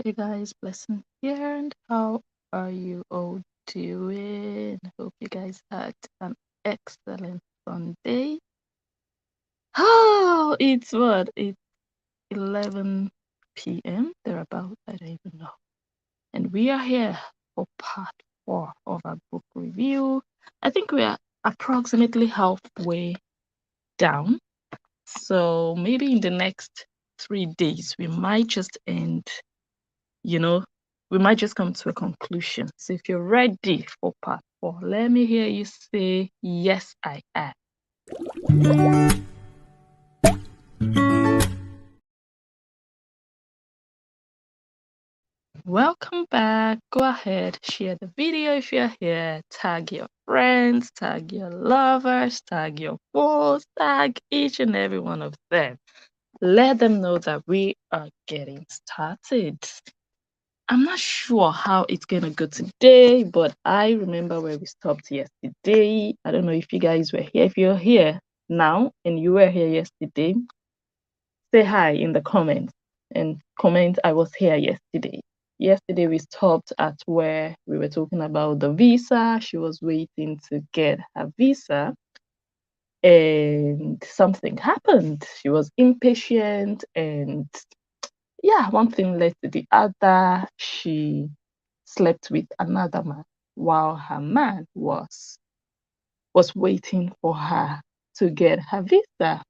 Hey guys, Blessing here, and how are you all doing? Hope you guys had an excellent Sunday. Oh, it's what? It's 11 p.m. thereabout. I don't even know. And we are here for part 4 of our book review. I think we are approximately halfway down. So maybe in the next 3 days, we might just end, you know, we might just come to a conclusion. So if you're ready for part 4, let me hear you say, yes, I am. Welcome back. Go ahead, share the video if you're here. Tag your friends, tag your lovers, tag your foes, tag each and every one of them. Let them know that we are getting started. I'm not sure how it's going to go today, but I remember where we stopped yesterday. I don't know if you guys were here. If you're here now and you were here yesterday, say hi in the comments and comment I was here yesterday. Yesterday we stopped at where we were talking about the visa. She was waiting to get her visa and something happened. She was impatient and yeah, one thing led to the other. She slept with another man while her man was waiting for her to get her visa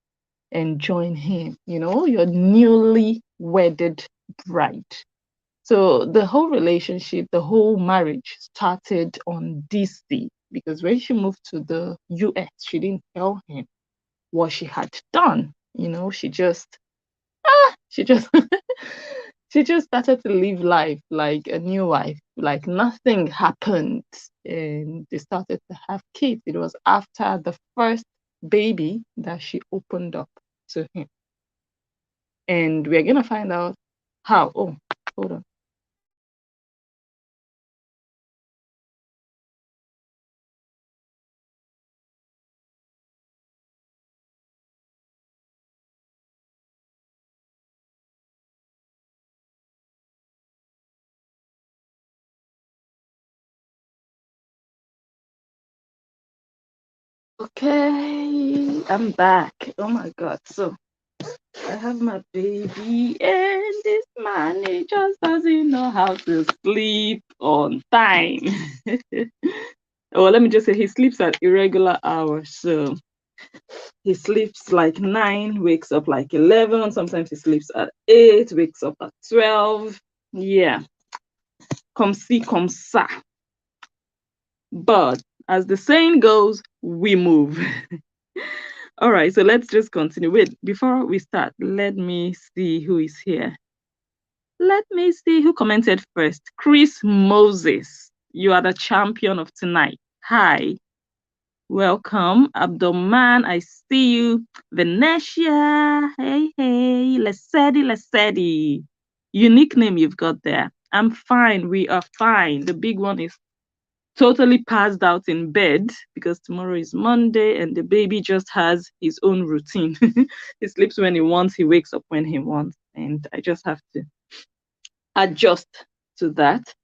and join him, your newly wedded bride. So the whole relationship, the whole marriage started on DC because when she moved to the US, she didn't tell him what she had done. She just she just started to live life like a new wife, like nothing happened, and they started to have kids. It was after the first baby that she opened up to him, and we're gonna find out how. Oh, hold on. Okay, I'm back. Oh my God. So I have my baby, and this man, he just doesn't know how to sleep on time. Oh, let me just say he sleeps at irregular hours. So he sleeps like 9, wakes up like 11. Sometimes he sleeps at 8, wakes up at 12. Yeah, come see, come sa. But as the saying goes, we move. All right, so let's just continue. Wait, before we start, let me see who is here. Let me see who commented first. Chris Moses, you are the champion of tonight. Hi, welcome. Abdulman, I see you. Venetia, hey. Lesedi. Unique name you've got there. I'm fine. We are fine. The big one is totally passed out in bed because tomorrow is Monday and the baby just has his own routine. He sleeps when he wants, he wakes up when he wants, and I just have to adjust to that.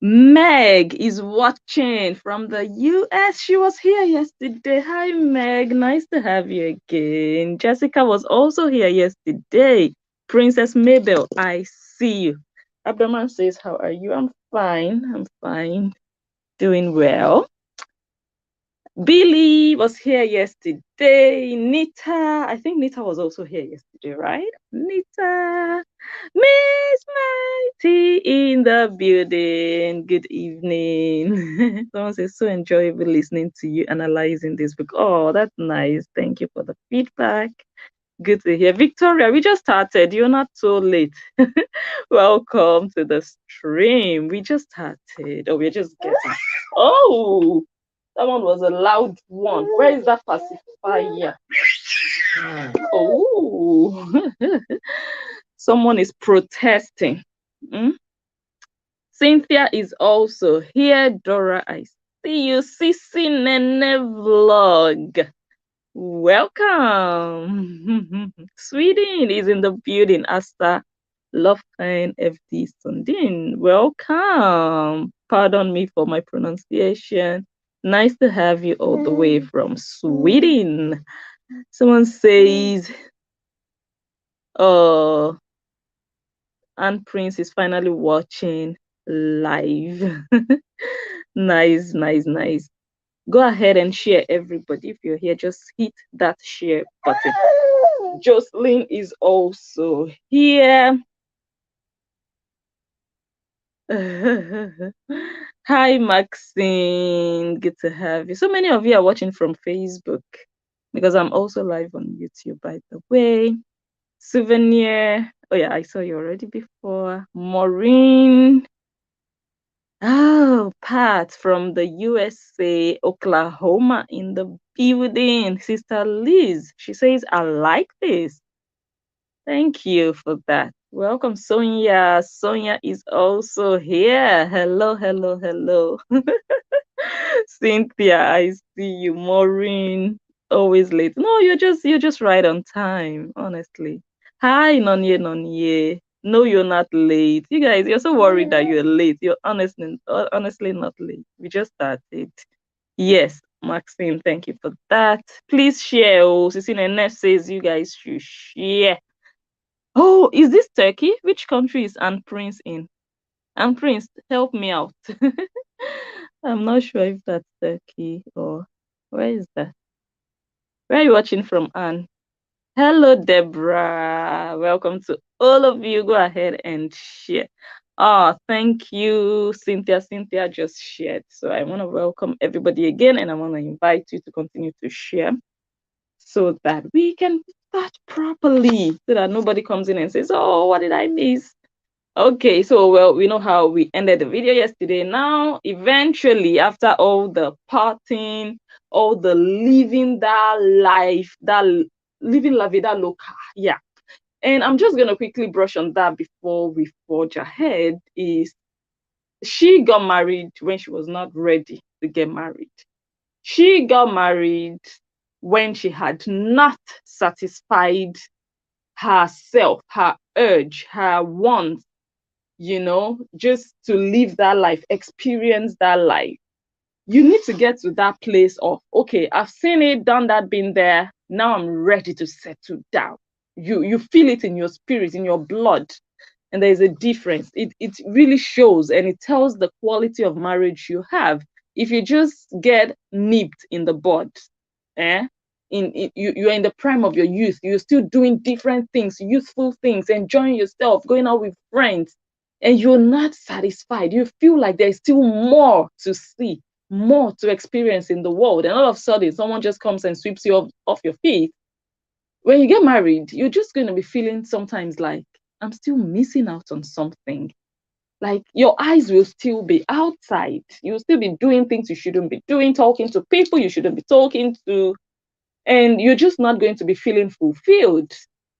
Meg is watching from the US. She was here yesterday. Hi, Meg. Nice to have you again. Jessica was also here yesterday. Princess Mabel, I see you. Abdoman says, how are you? I'm fine. Doing well. Billy was here yesterday. Nita, I think Nita was also here yesterday, right? Nita, Miss Mighty in the building. Good evening. Someone says, so enjoyable listening to you analyzing this book. Oh, that's nice. Thank you for the feedback. Good to hear. Victoria, we just started. You're not so late. Welcome to the stream. We just started. Oh, we're just getting. Oh, that one was a loud one. Where is that pacifier? Oh, someone is protesting. Hmm? Cynthia is also here. Dora, I see you. Sissy Nene Vlog. Welcome. Sweden is in the building. Asta Love kind FD Sundin. Welcome. Pardon me for my pronunciation. Nice to have you all the way from Sweden. Someone says, oh, Anne Prince is finally watching live. Nice, nice, nice. Go ahead and share, everybody. If you're here, just hit that share button. Jocelyn is also here. Hi, Maxine. Good to have you. So many of you are watching from Facebook because I'm also live on YouTube, by the way. Souvenir. Oh, yeah, I saw you already before. Maureen. Oh, Pat from the USA, Oklahoma in the building. Sister Liz. She says, I like this. Thank you for that. Welcome, Sonia. Sonia is also here. Hello, hello, hello. Cynthia, I see you. Maureen, always late. No, you're just right on time, honestly. Hi, Nonye Nonye. No, you're not late. You guys, you're so worried that you're late. You're honestly not late. We just started. Yes, Maxine, thank you for that. Please share. Oh, Cecilia Neff says you guys should share. Oh, is this Turkey? Which country is Anne Prince in? Anne Prince, help me out. I'm not sure if that's Turkey or where is that? Where are you watching from, Anne? Hello, Deborah. Welcome to all of you. Go ahead and share. Oh, thank you, Cynthia. Cynthia just shared. So I want to welcome everybody again, and I want to invite you to continue to share so that we can start properly, so that nobody comes in and says, oh, what did I miss? Okay, so well, we know how we ended the video yesterday. Now, eventually, after all the partying, all the living that life, that living la vida loca, yeah. And I'm just gonna quickly brush on that before we forge ahead. Is she got married when she was not ready to get married. She got married when she had not satisfied herself, her urge, her wants, just to live that life, experience that life. You need to get to that place of, okay, I've seen it, done that, been there. Now I'm ready to settle down. You feel it in your spirit, in your blood, and there's a difference. It really shows, and it tells the quality of marriage you have. If you just get nipped in the bud, eh? You're in the prime of your youth, you're still doing different things, youthful things, enjoying yourself, going out with friends, and you're not satisfied. You feel like there's still more to see, more to experience in the world, and all of a sudden someone just comes and sweeps you off your feet. When you get married, you're just going to be feeling sometimes like, I'm still missing out on something. Like your eyes will still be outside. You'll still be doing things you shouldn't be doing, talking to people you shouldn't be talking to, and you're just not going to be feeling fulfilled.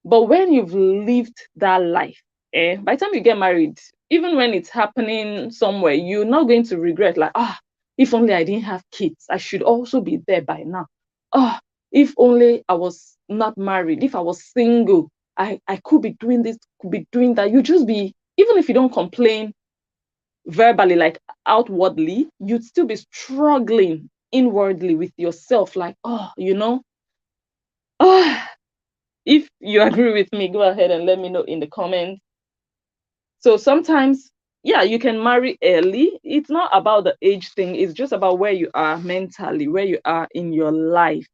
But when you've lived that life, by the time you get married, even when it's happening somewhere, you're not going to regret, like, if only I didn't have kids, I should also be there by now. If only I was not married, if I was single, I could be doing this, could be doing that. You just be, even if you don't complain verbally, like outwardly, you'd still be struggling inwardly with yourself, like, if you agree with me, go ahead and let me know in the comments. So sometimes, yeah, you can marry early. It's not about the age thing. It's just about where you are mentally, where you are in your life.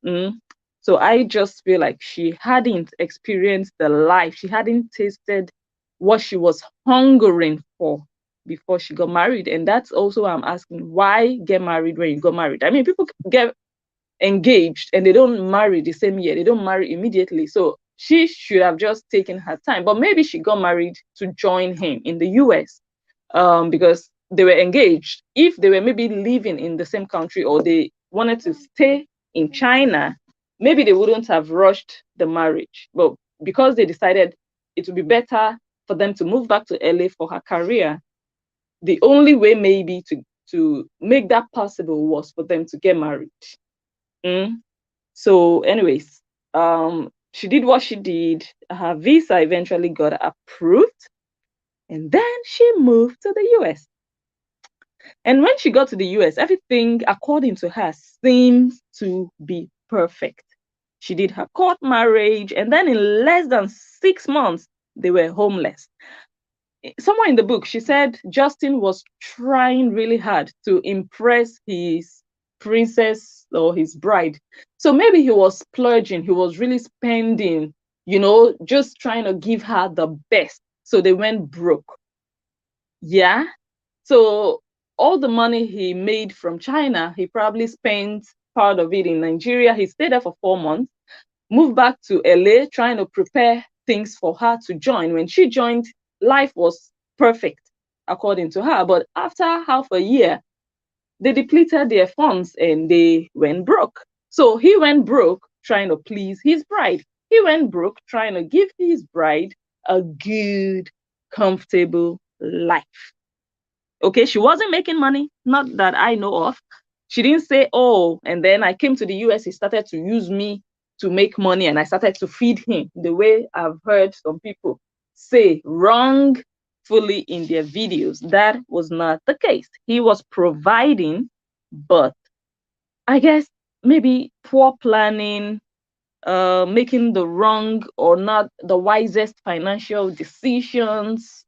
So I just feel like she hadn't experienced the life. She hadn't tasted what she was hungering for before she got married. And that's also why I'm asking, why get married when you got married? I mean, people get engaged and they don't marry the same year. They don't marry immediately. So she should have just taken her time. But maybe she got married to join him in the US, because they were engaged. If they were maybe living in the same country, or they wanted to stay in China, maybe they wouldn't have rushed the marriage. But because they decided it would be better for them to move back to LA for her career, the only way maybe to make that possible was for them to get married. So anyways, She did what she did. Her visa eventually got approved. And then she moved to the US. And when she got to the US, everything, according to her, seems to be perfect. She did her court marriage, and then in less than 6 months, they were homeless. Somewhere in the book, she said Justin was trying really hard to impress his princess or his bride. So maybe he was splurging, he was really spending, just trying to give her the best. So they went broke. Yeah. So all the money he made from China, he probably spent part of it in Nigeria. He stayed there for 4 months, moved back to LA, trying to prepare things for her to join. When she joined, life was perfect, according to her. But after half a year, they depleted their funds and they went broke. So he went broke trying to please his bride. He went broke trying to give his bride a good, comfortable life. Okay, she wasn't making money, not that I know of. She didn't say, oh, and then I came to the US, he started to use me to make money and I started to feed him the way I've heard some people say wrongfully in their videos. That was not the case. He was providing, but I guess maybe poor planning, making the wrong or not the wisest financial decisions,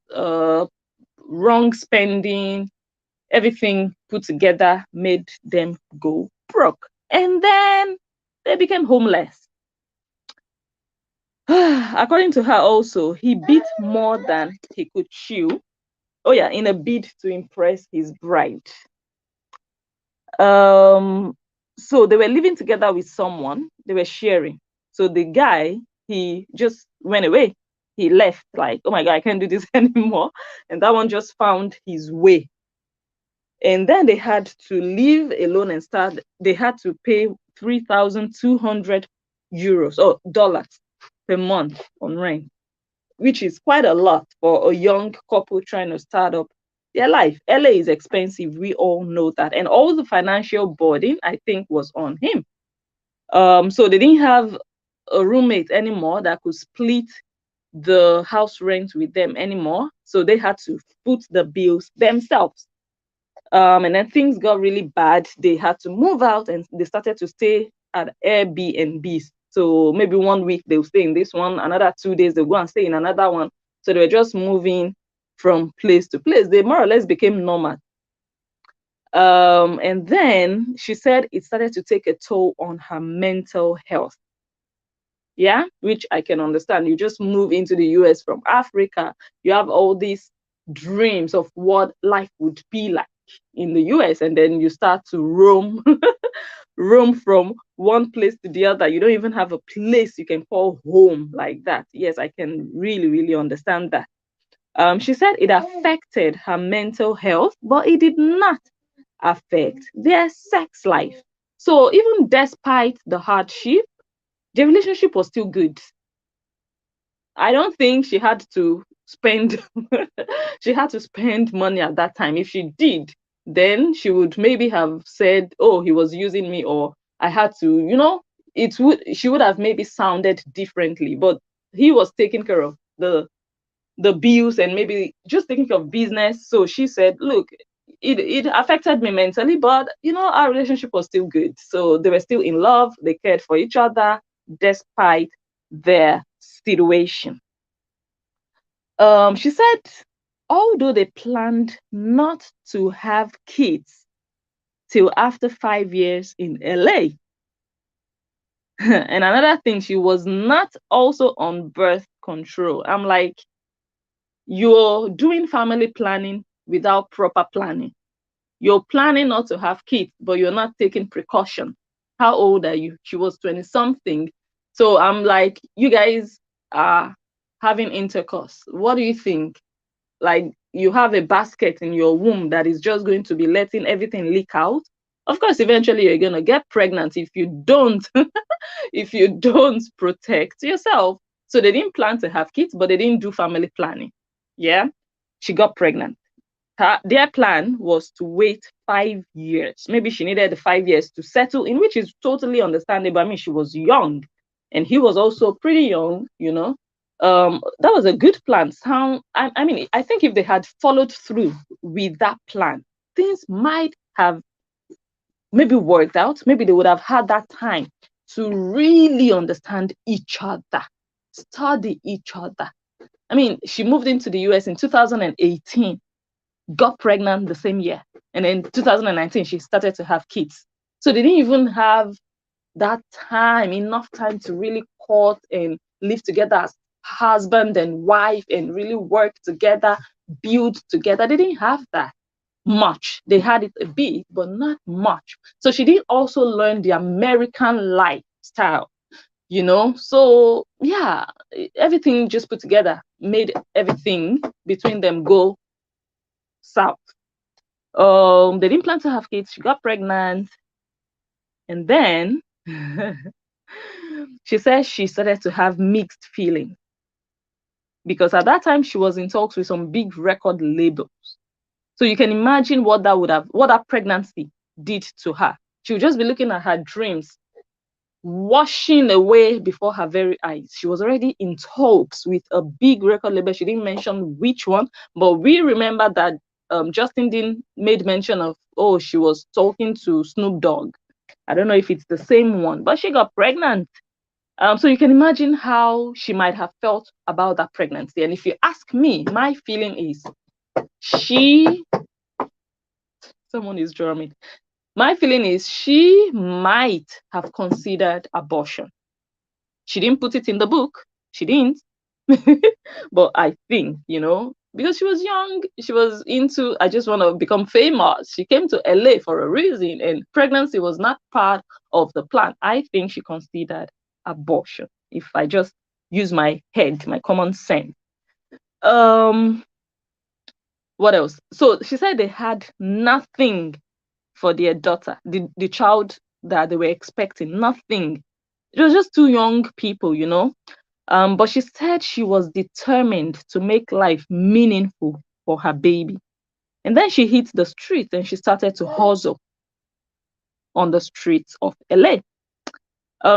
wrong spending, everything put together made them go broke. And then they became homeless. According to her, also, he beat more than he could chew. Oh, yeah, in a bid to impress his bride. So they were living together with someone, they were sharing. So the guy, he just went away. He left, like, oh my God, I can't do this anymore. And that one just found his way. And then they had to leave alone and start, they had to pay 3,200 euros or dollars per month on rent, which is quite a lot for a young couple trying to start up their life. LA is expensive, we all know that. And all the financial burden, I think, was on him. So they didn't have a roommate anymore that could split the house rent with them anymore. So they had to foot the bills themselves. And then things got really bad. They had to move out and they started to stay at Airbnbs. So maybe 1 week they'll stay in this one, another 2 days they'll go and stay in another one. So they were just moving from place to place. They more or less became nomad. And then she said it started to take a toll on her mental health. Yeah, which I can understand. You just move into the US from Africa, you have all these dreams of what life would be like in the US, and then you start to roam roam from one place to the other. You don't even have a place you can call home like that. Yes, I can really, really understand that. She said it affected her mental health, but it did not affect their sex life. So even despite the hardship, the relationship was still good. I don't think she had to spend she had to spend money at that time. If she did, then she would maybe have said, oh, he was using me, or I had to, she would have maybe sounded differently. But he was taking care of the bills and maybe just taking care of business. So she said, look, it affected me mentally, but our relationship was still good. So they were still in love, they cared for each other despite their situation. She said, although they planned not to have kids till after 5 years in LA. And another thing, she was not also on birth control. I'm like, you're doing family planning without proper planning. You're planning not to have kids, but you're not taking precaution. How old are you? She was 20 something. So I'm like, you guys are having intercourse. What do you think? Like, you have a basket in your womb that is just going to be letting everything leak out. Of course, eventually you're going to get pregnant if you don't if you don't protect yourself. So they didn't plan to have kids, but they didn't do family planning. Yeah, she got pregnant. Their plan was to wait 5 years. Maybe she needed the 5 years to settle in, which is totally understandable. I mean, she was young. and he was also pretty young, you know. That was a good plan. I mean, I think if they had followed through with that plan, things might have maybe worked out. Maybe they would have had that time to really understand each other, study each other. I mean, she moved into the US in 2018, got pregnant the same year, and in 2019 she started to have kids. So they didn't even have that time, enough time to really court and live together as husband and wife and really work together, build together. They didn't have that much. They had it a bit, but not much. So she did also learn the American lifestyle, you know. So yeah, everything just put together made everything between them go south. They didn't plan to have kids. She got pregnant, and then she said she started to have mixed feelings because at that time she was in talks with some big record labels. So you can imagine what that pregnancy did to her. She would just be looking at her dreams washing away before her very eyes. She was already in talks with a big record label. She didn't mention which one, but we remember that Justin Dean made mention of, oh, she was talking to Snoop Dogg. I don't know if it's the same one, but she got pregnant. So you can imagine how she might have felt about that pregnancy. And if you ask me, my feeling is someone is drumming. My feeling is she might have considered abortion. She didn't put it in the book. She didn't. But I think, you know, because she was young, she was into, I just want to become famous. She came to LA for a reason, and pregnancy was not part of the plan. I think she considered abortion, if I just use my head, my common sense. What else? So she said they had nothing for their daughter, the child that they were expecting, nothing. It was just two young people, you know. But she said she was determined to make life meaningful for her baby. And then she hit the street and she started to hustle on the streets of LA.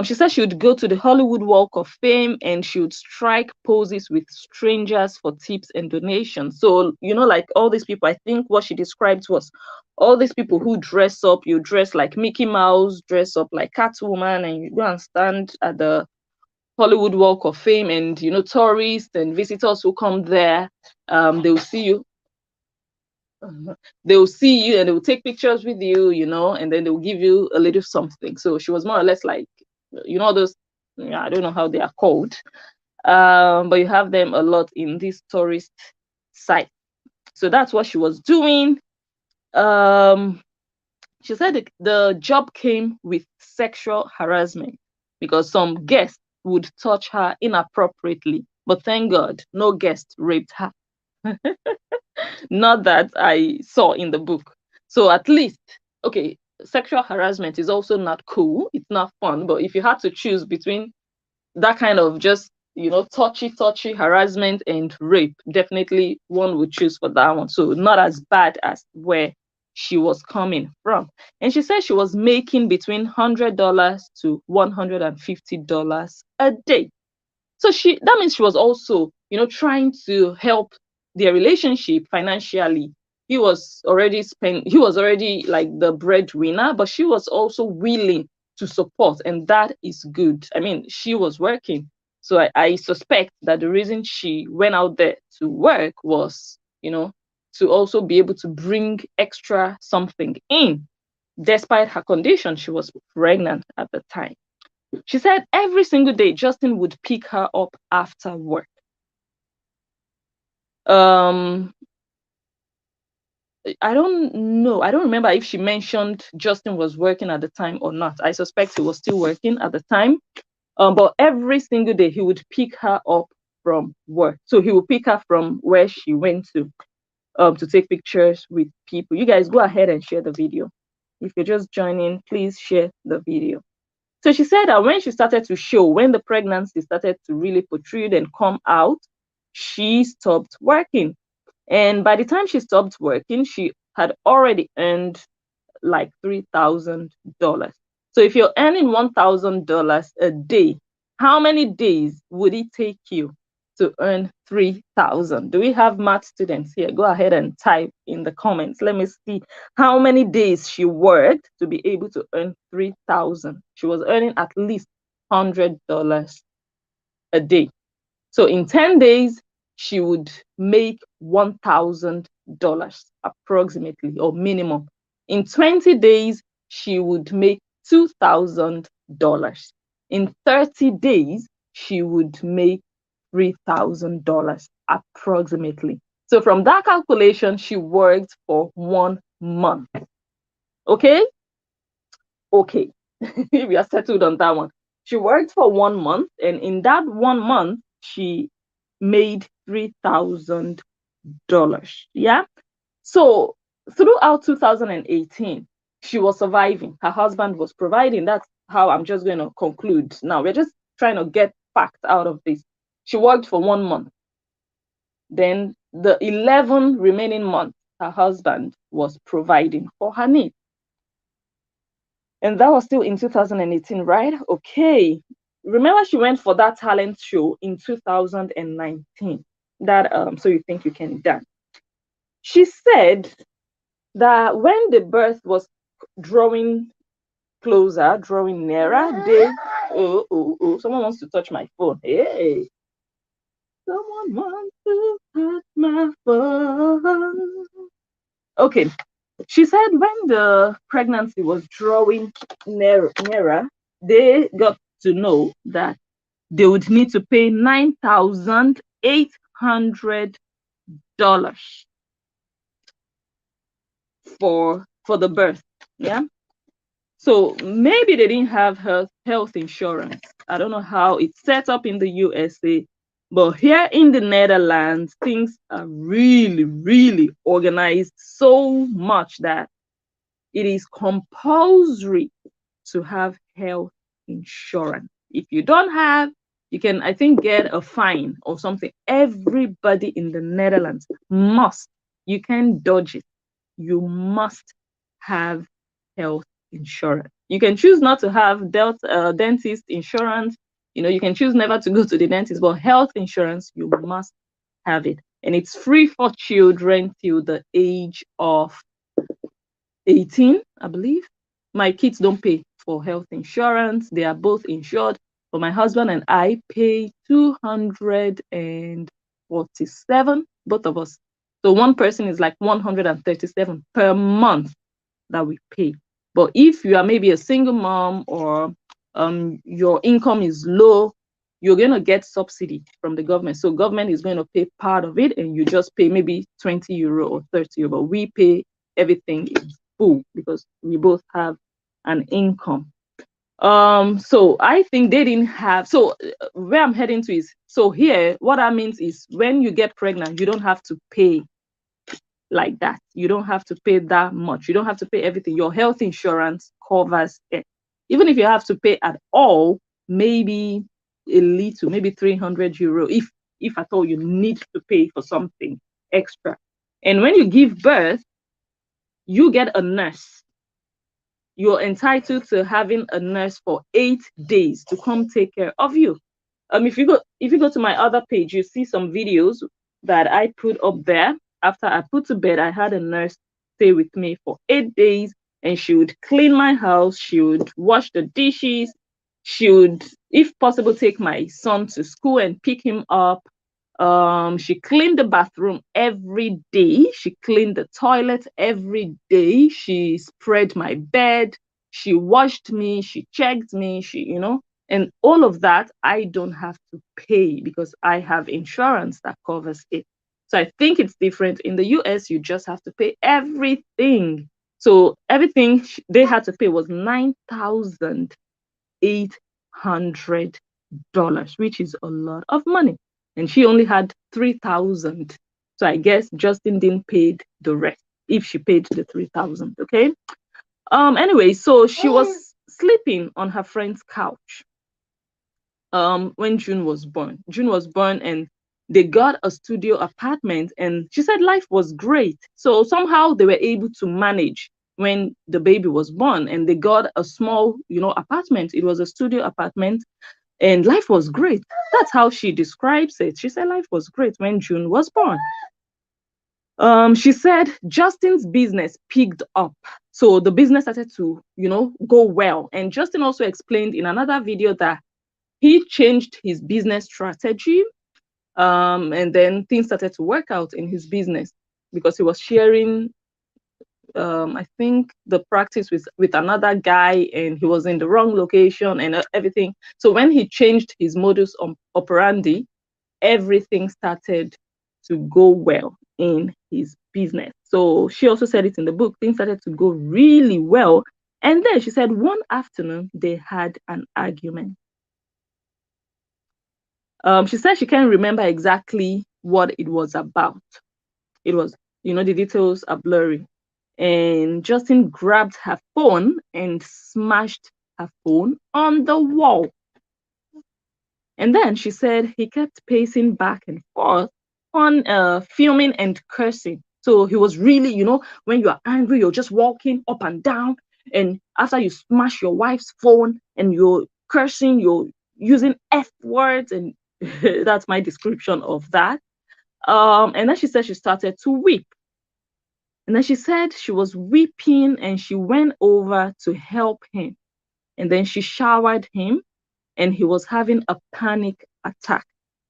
She said she would go to the Hollywood Walk of Fame and she would strike poses with strangers for tips and donations. So, you know, like all these people, I think what she described was all these people who dress up, you dress like Mickey Mouse, dress up like Catwoman, and you go and stand at the Hollywood Walk of Fame, and you know, tourists and visitors who come there, they will see you. They will see you and they will take pictures with you, you know, and then they will give you a little something. So she was more or less like, you know, those, I don't know how they are called, but you have them a lot in this tourist site. So that's what she was doing. She said the job came with sexual harassment because some guests would touch her inappropriately, but thank God no guest raped her. Not that I saw in the book. So at least, okay, sexual harassment is also not cool. It's not fun. But if you had to choose between that kind of just, you know, touchy harassment and rape, definitely one would choose for that one. So not as bad as where she was coming from. And she said she was making between $100 to $150 a day. So that means she was also, you know, trying to help their relationship financially. He was already like the breadwinner, but she was also willing to support, and that is good. I mean, she was working. So I suspect that the reason she went out there to work was, you know, to also be able to bring extra something in. Despite her condition, she was pregnant at the time. She said every single day Justin would pick her up after work. I don't know. I don't remember if she mentioned Justin was working at the time or not. I suspect he was still working at the time. But every single day he would pick her up from work. So he would pick her from where she went to take pictures with people. You guys go ahead and share the video. If you're just joining, please share the video. So she said that when she started to show, when the pregnancy started to really protrude and come out, she stopped working. And by the time she stopped working, she had already earned like $3,000. So if you're earning $1,000 a day, how many days would it take you to earn 3,000? Do we have math students here? Go ahead and type in the comments. Let me see how many days she worked to be able to earn 3,000. She was earning at least $100 a day. So in 10 days, she would make $1,000 approximately, or minimum. In 20 days, she would make $2,000. In 30 days, she would make $3,000 approximately. So from that calculation, she worked for 1 month. Okay? Okay. We are settled on that one. She worked for 1 month, and in that 1 month, she made $3,000. Yeah. So throughout 2018, she was surviving. Her husband was providing. That's how I'm just going to conclude. Now we're just trying to get facts out of this. She worked for 1 month. Then the 11 remaining months, her husband was providing for her needs. And that was still in 2018, right? Okay. Remember, she went for that talent show in 2019. That So You Think You Can Dance. She said that when the birth was drawing closer, drawing nearer, someone wants to touch my phone. Hey, someone wants to touch my phone. Okay. She said when the pregnancy was drawing nearer, they got to know that they would need to pay $9,800 for the birth. Yeah. So maybe they didn't have health insurance. I don't know how it's set up in the USA, but here in the Netherlands, things are really, really organized so much that it is compulsory to have health insurance. If you don't have, you can, I think, get a fine or something. Everybody in the Netherlands must, you can dodge it. You must have health insurance. You can choose not to have dentist insurance. You can choose never to go to the dentist, but health insurance, you must have it. And it's free for children till the age of 18, I believe. My kids don't pay for health insurance. They are both insured. But my husband and I pay 247, both of us. So one person is like 137 per month that we pay. But if you are maybe a single mom or your income is low, you're going to get subsidy from the government. So government is going to pay part of it, and you just pay maybe 20 euro or 30 euro. But we pay everything in full because we both have an income. So I think they didn't have. So where I'm heading to is, so here, what that means is when you get pregnant, you don't have to pay like that. You don't have to pay that much. You don't have to pay everything. Your health insurance covers it. Even if you have to pay at all, maybe a little, maybe 300 euro, if at all you need to pay for something extra. And when you give birth, you get a nurse. You're entitled to having a nurse for 8 days to come take care of you. If you go to my other page, you see some videos that I put up there. After I put to bed, I had a nurse stay with me for 8 days, and she would clean my house. She would wash the dishes. She would, if possible, take my son to school and pick him up. She cleaned the bathroom every day. She cleaned the toilet every day. She spread my bed. She washed me. She checked me. And all of that, I don't have to pay because I have insurance that covers it. So I think it's different. In the US, you just have to pay everything. So everything they had to pay was $9,800, which is a lot of money. And she only had 3,000. So I guess Justin didn't pay the rest if she paid the 3,000. Okay. Anyway, so she was sleeping on her friend's couch when June was born. June was born and they got a studio apartment, and she said life was great. So somehow they were able to manage when the baby was born, and they got a small, apartment. It was a studio apartment. And life was great. That's how she describes it. She said life was great when June was born. She said Justin's business picked up. So the business started to, go well. And Justin also explained in another video that he changed his business strategy. And then things started to work out in his business because he was sharing, I think, the practice with another guy, and he was in the wrong location and everything. So when he changed his modus operandi, everything started to go well in his business. So she also said it in the book, things started to go really well. And then she said one afternoon they had an argument. She said she can't remember exactly what it was about. It was, the details are blurry. And Justin grabbed her phone and smashed her phone on the wall. And then she said he kept pacing back and forth on filming and cursing. So he was really, when you are angry, you're just walking up and down. And after you smash your wife's phone and you're cursing, you're using F words. And that's my description of that. And then she said she started to weep. And then she said she was weeping and she went over to help him. And then she showered him and he was having a panic attack.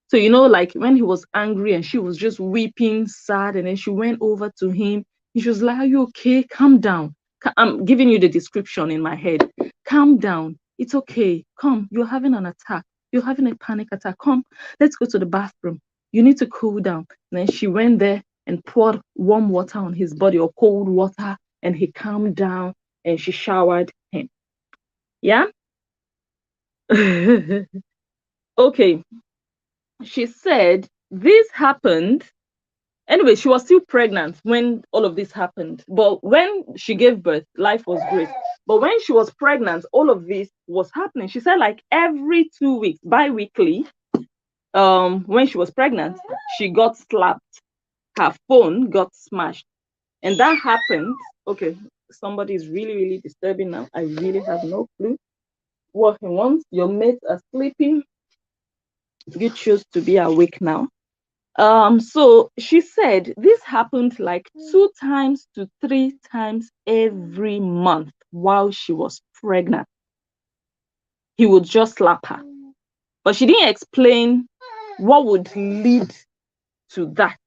So, like when he was angry and she was just weeping, sad, and then she went over to him. And she was like, "Are you okay? Calm down." I'm giving you the description in my head. Calm down. It's okay. Come, you're having an attack. You're having a panic attack. Come, let's go to the bathroom. You need to cool down. And then she went there and poured warm water on his body or cold water, and he calmed down and she showered him. Yeah? Okay. She said this happened. Anyway, she was still pregnant when all of this happened. But when she gave birth, life was great. But when she was pregnant, all of this was happening. She said like every 2 weeks, bi-weekly, when she was pregnant, she got slapped. Her phone got smashed. And that happened. Okay, somebody is really, really disturbing now. I really have no clue what he wants. Your mates are sleeping. You choose to be awake now. So she said this happened like 2 times to 3 times every month while she was pregnant. He would just slap her. But she didn't explain what would lead to that.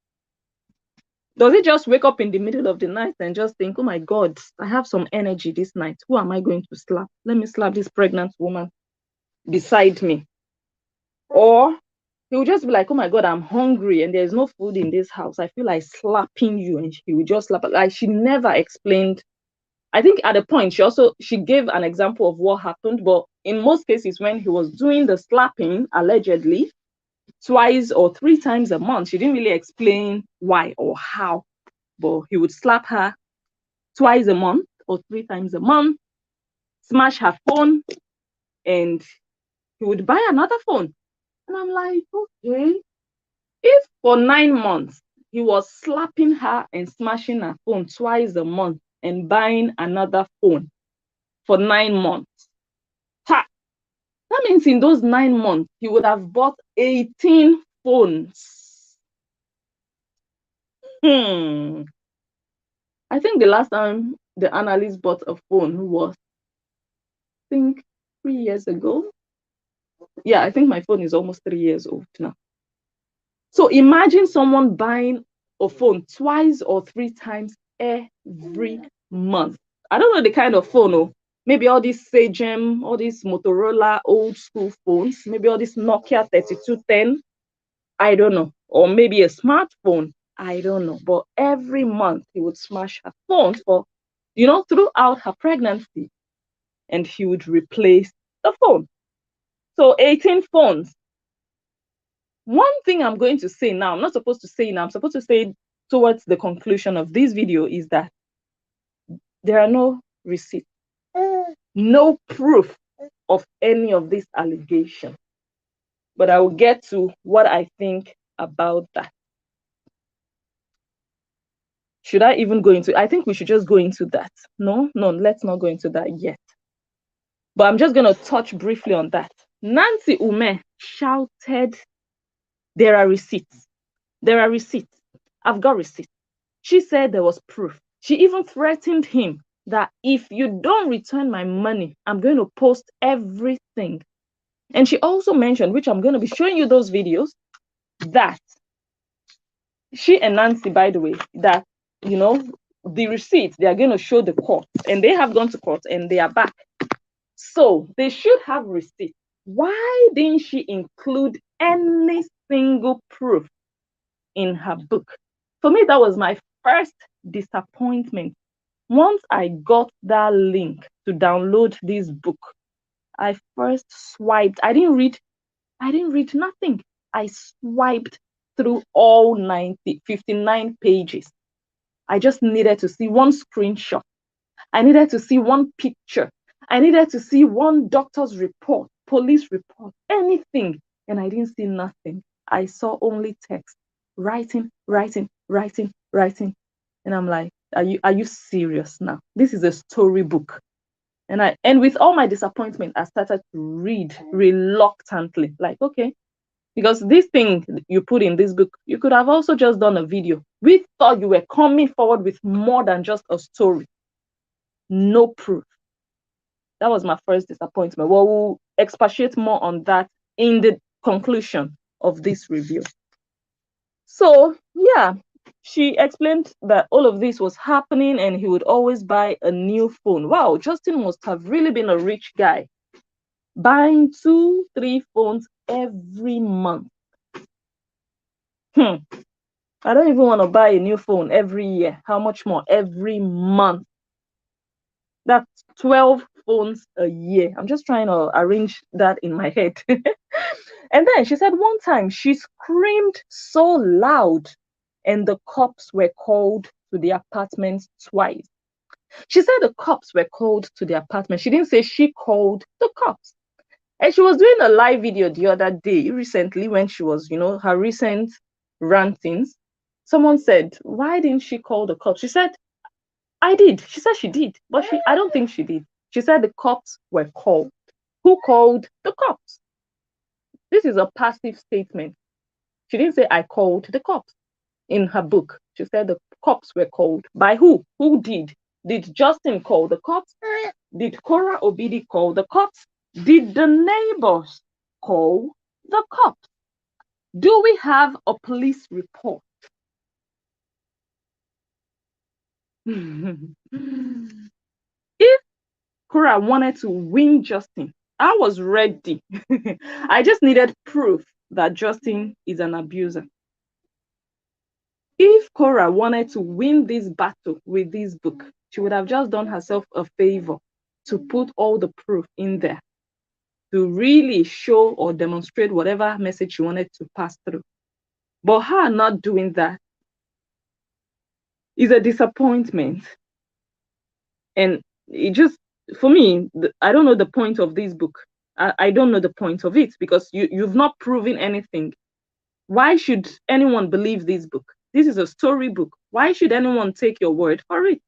Does he just wake up in the middle of the night and just think, oh my God, I have some energy this night. Who am I going to slap? Let me slap this pregnant woman beside me. Or he would just be like, oh my God, I'm hungry and there's no food in this house. I feel like slapping you. And he would just slap her. Like she never explained. I think at a point she gave an example of what happened, but in most cases when he was doing the slapping, allegedly, 2 or 3 times a month, she didn't really explain why or how, but he would slap her twice a month or 3 times a month, smash her phone, and he would buy another phone. And I'm like, okay, if for 9 months he was slapping her and smashing her phone twice a month and buying another phone for 9 months, ha, that means in those 9 months he would have bought 18 phones. I think the last time the analyst bought a phone was, I think, 3 years ago. Yeah, I think my phone is almost 3 years old now. So imagine someone buying a phone twice or 3 times every month. I don't know the kind of phone, oh. Maybe all these Sagem, all these Motorola old school phones, maybe all this Nokia 3210. I don't know. Or maybe a smartphone. I don't know. But every month he would smash her phone for, throughout her pregnancy. And he would replace the phone. So 18 phones. One thing I'm going to say now, I'm not supposed to say now, I'm supposed to say towards the conclusion of this video is that there are no receipts, no proof of any of this allegation. But I will get to what I think about that. Should I even go into, I think we should just go into that. No, let's not go into that yet. But I'm just going to touch briefly on that. Nancy Ume shouted, there are receipts. There are receipts. I've got receipts. She said there was proof. She even threatened him that if you don't return my money, I'm going to post everything. And she also mentioned, which I'm going to be showing you those videos, that she and Nancy, by the way, that, you know, the receipts, they are going to show the court. And they have gone to court and they are back. So they should have receipts. Why didn't she include any single proof in her book? For me, that was my first disappointment. Once I got that link to download this book, I first swiped. I didn't read nothing. I swiped through all 59 pages. I just needed to see one screenshot. I needed to see one picture. I needed to see one doctor's report, police report, anything. And I didn't see nothing. I saw only text, writing. And I'm like, are you serious now? This is a storybook. And with all my disappointment, I started to read reluctantly, like, okay, because this thing you put in this book, you could have also just done a video. We thought you were coming forward with more than just a story. No proof. That was my first disappointment. Well, we'll expatiate more on that in the conclusion of this review. So, yeah, she explained that all of this was happening and he would always buy a new phone. Wow, Justin must have really been a rich guy, buying 2-3 phones every month. I don't even want to buy a new phone every year. How much more every month? That's 12 phones a year. I'm just trying to arrange that in my head. And then she said one time she screamed so loud and the cops were called to the apartment twice. She said the cops were called to the apartment. She didn't say she called the cops. And she was doing a live video the other day, recently, when she was, her recent rantings. Someone said, why didn't she call the cops? She said, I did. She said she did, but I don't think she did. She said the cops were called. Who called the cops? This is a passive statement. She didn't say I called the cops. In her book, she said the cops were called. By who? Who did? Did Justin call the cops? Did Cora Obidi call the cops? Did the neighbors call the cops? Do we have a police report? If Cora wanted to win Justin, I was ready. I just needed proof that Justin is an abuser. If Cora wanted to win this battle with this book, she would have just done herself a favor to put all the proof in there to really show or demonstrate whatever message she wanted to pass through. But her not doing that is a disappointment. And it just, for me, I don't know the point of this book. I don't know the point of it because you've not proven anything. Why should anyone believe this book? This is a storybook. Why should anyone take your word for it?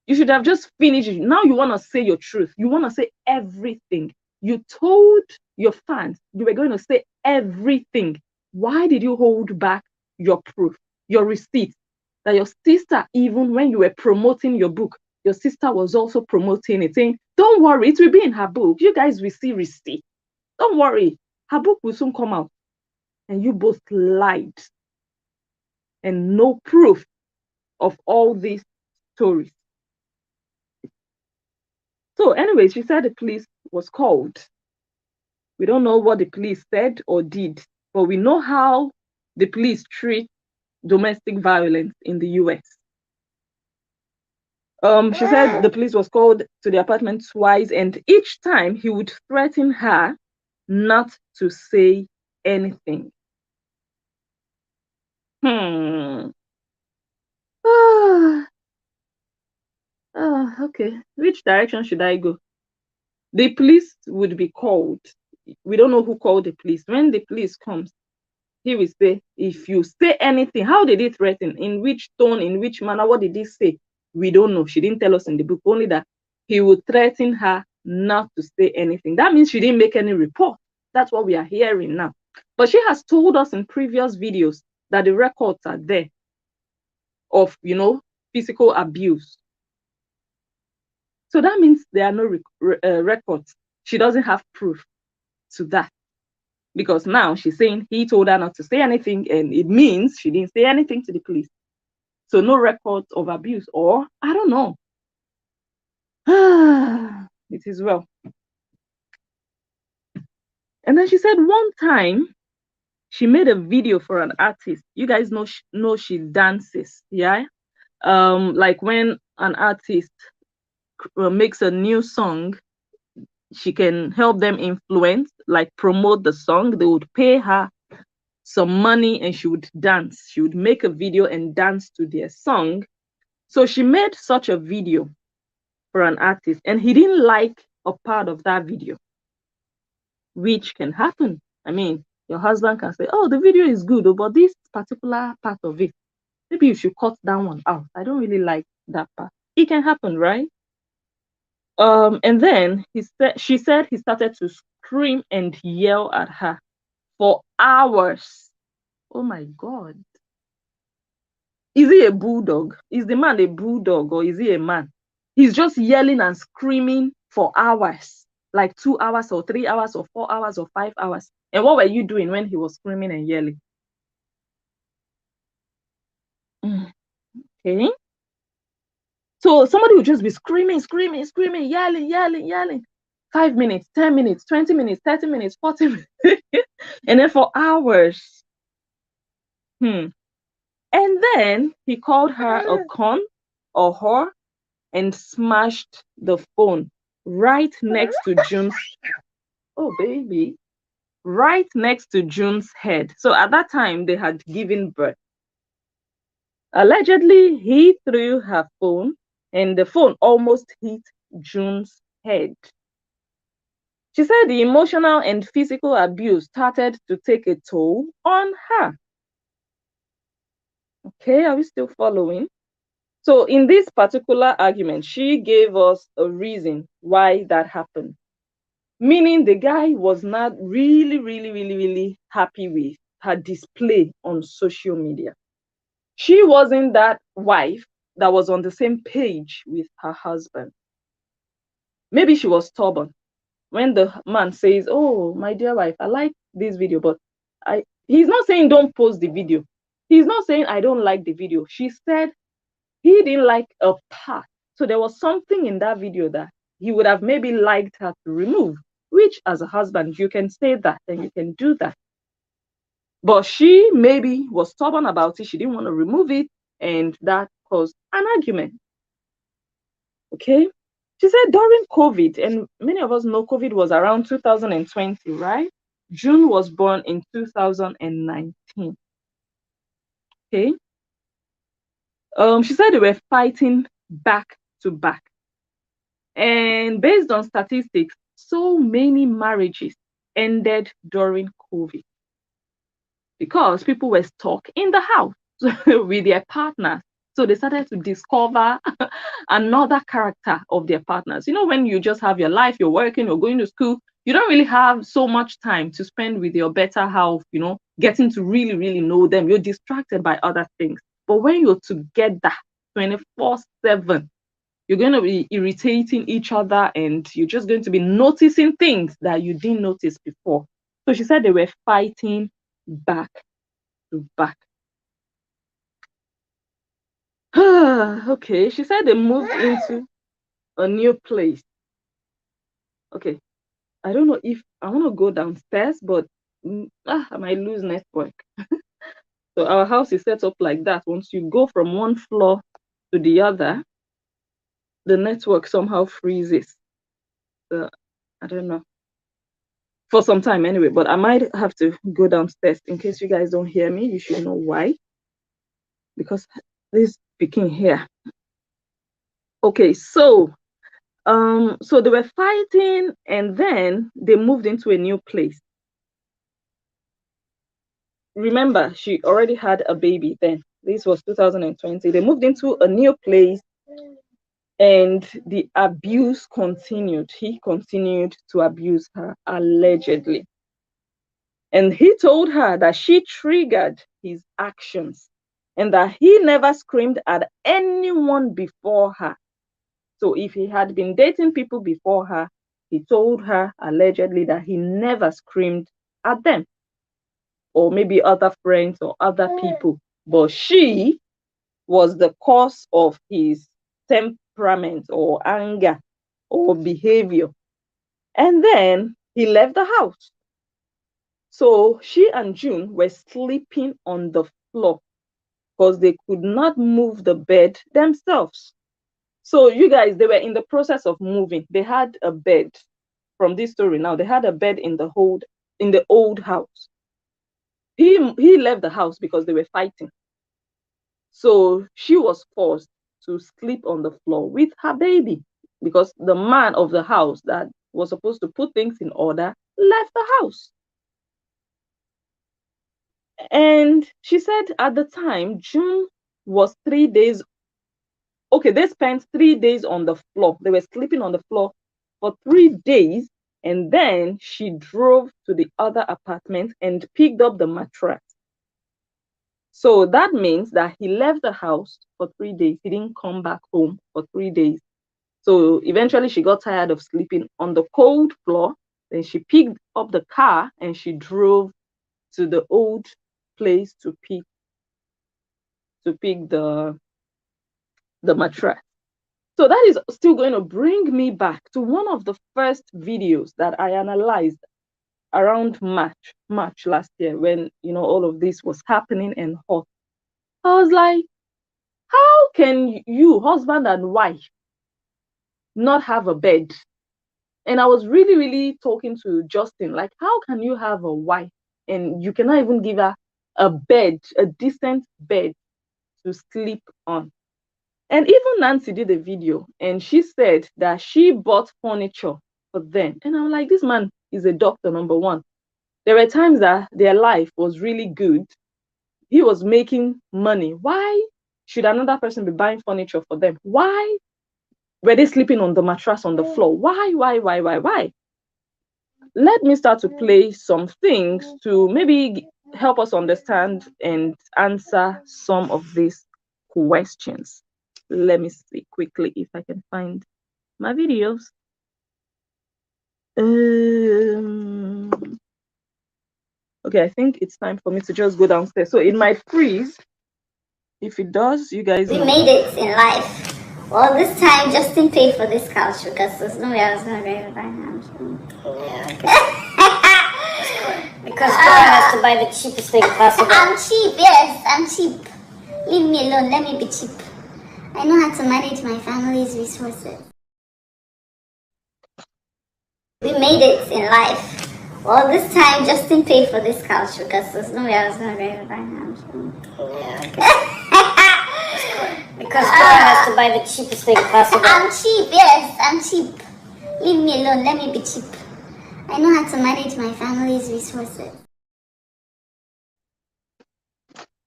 You should have just finished it. Now you want to say your truth. You want to say everything. You told your fans you were going to say everything. Why did you hold back your proof, your receipts? That your sister, even when you were promoting your book, your sister was also promoting it, saying, don't worry, it will be in her book. You guys will see receipts. Don't worry, her book will soon come out. And you both lied. And no proof of all these stories. So anyway, she said the police was called. We don't know what the police said or did, but we know how the police treat domestic violence in the US. She said the police was called to the apartment twice, and each time he would threaten her not to say anything. Okay. Which direction should I go? The police would be called. We don't know who called the police. When the police comes, he will say, if you say anything, how did he threaten? In which tone, in which manner, what did he say? We don't know. She didn't tell us in the book, only that he would threaten her not to say anything. That means she didn't make any report. That's what we are hearing now. But she has told us in previous videos that the records are there of, physical abuse. So that means there are no records. She doesn't have proof to that. Because now she's saying he told her not to say anything, and it means she didn't say anything to the police. So no records of abuse, or I don't know. It is well. And then she said one time she made a video for an artist. You guys know she dances, yeah? Like when an artist makes a new song, she can help them influence, like promote the song. They would pay her some money and she would dance. She would make a video and dance to their song. So she made such a video for an artist and he didn't like a part of that video, which can happen. I mean, your husband can say, oh, the video is good, but this particular part of it, maybe you should cut that one out. I don't really like that part. It can happen, right? And then she said he started to scream and yell at her for hours. Oh my God. Is he a bulldog? Is the man a bulldog or is he a man? He's just yelling and screaming for hours, like 2 hours or 3 hours or 4 hours or 5 hours. And what were you doing when he was screaming and yelling? Okay. So somebody would just be screaming, yelling. 5 minutes, 10 minutes, 20 minutes, 30 minutes, 40 minutes. And then for hours. And then he called her a con or whore and smashed the phone right next to June's. Oh, baby. Right next to June's head. So at that time, they had given birth. Allegedly, he threw her phone and the phone almost hit June's head. She said the emotional and physical abuse started to take a toll on her. Okay, are we still following? So in this particular argument, she gave us a reason why that happened. Meaning the guy was not really happy with her display on social media. She wasn't that wife that was on the same page with her husband. Maybe she was stubborn. When the man says, oh, my dear wife, I like this video, but he's not saying don't post the video. He's not saying I don't like the video. She said he didn't like a part. So there was something in that video that he would have maybe liked her to remove, which as a husband, you can say that and you can do that. But she maybe was stubborn about it. She didn't want to remove it. And that caused an argument. Okay. She said during COVID, and many of us know COVID was around 2020, right? June was born in 2019. Okay. She said they were fighting back to back. And based on statistics, so many marriages ended during COVID because people were stuck in the house with their partners. So they started to discover another character of their partners. You know, when you just have your life, you're working, you're going to school, you don't really have so much time to spend with your better half, getting to really know them. You're distracted by other things. But when you're together 24/7, you're going to be irritating each other and you're just going to be noticing things that you didn't notice before. So she said they were fighting back to back. Okay, she said they moved into a new place. Okay, I don't know if I want to go downstairs, but I might lose network. So our house is set up like that. Once you go from one floor to the other, the network somehow freezes. So I don't know. For some time anyway, but I might have to go downstairs in case you guys don't hear me. You should know why. Because this speaking here. Okay, so they were fighting and then they moved into a new place. Remember, she already had a baby then. This was 2020. They moved into a new place And the abuse continued. He continued to abuse her, allegedly. And he told her that she triggered his actions and that he never screamed at anyone before her. So if he had been dating people before her, he told her allegedly that he never screamed at them, or maybe other friends or other people. But she was the cause of his temperament or anger or behavior. And then he left the house. So she and June were sleeping on the floor because they could not move the bed themselves. So you guys, they were in the process of moving. They had a bed from this story now. They had a bed in the old house. He left the house because they were fighting. So she was forced to sleep on the floor with her baby because the man of the house that was supposed to put things in order left the house. And she said at the time, June was 3 days. Okay, they spent 3 days on the floor. They were sleeping on the floor for 3 days. And then she drove to the other apartment and picked up the mattress. So that means that he left the house for 3 days. He didn't come back home for 3 days. So eventually she got tired of sleeping on the cold floor. Then she picked up the car and she drove to the old place to pick the mattress. So that is still going to bring me back to one of the first videos that I analyzed around March last year, when all of this was happening and hot. I was like, how can you, husband and wife, not have a bed? And I was really, really talking to Justin, like, how can you have a wife and you cannot even give her a bed, a decent bed to sleep on? And even Nancy did a video and she said that she bought furniture for them. And I'm like, this man is a doctor, number one. There were times that their life was really good. He was making money. Why should another person be buying furniture for them? Why were they sleeping on the mattress on the floor? Why? Let me start to play some things to maybe help us understand and answer some of these questions. Let me see quickly if I can find my videos. Okay, I think it's time for me to just go downstairs. So it might freeze. If it does, you guys We know. made it in life. Well, this time Justin paid for this couch because there's no way I was gonna be able to buy him. Because Cora has to buy the cheapest thing possible. I'm cheap, yes, I'm cheap. Leave me alone, let me be cheap. I know how to manage my family's resources. We made it in life. Well, this time Justin paid for this couch because there's no way I was gonna be able to buy him. Because Cora has to buy the cheapest thing possible. I'm cheap, yes, I'm cheap. Leave me alone, let me be cheap. I know how to manage my family's resources.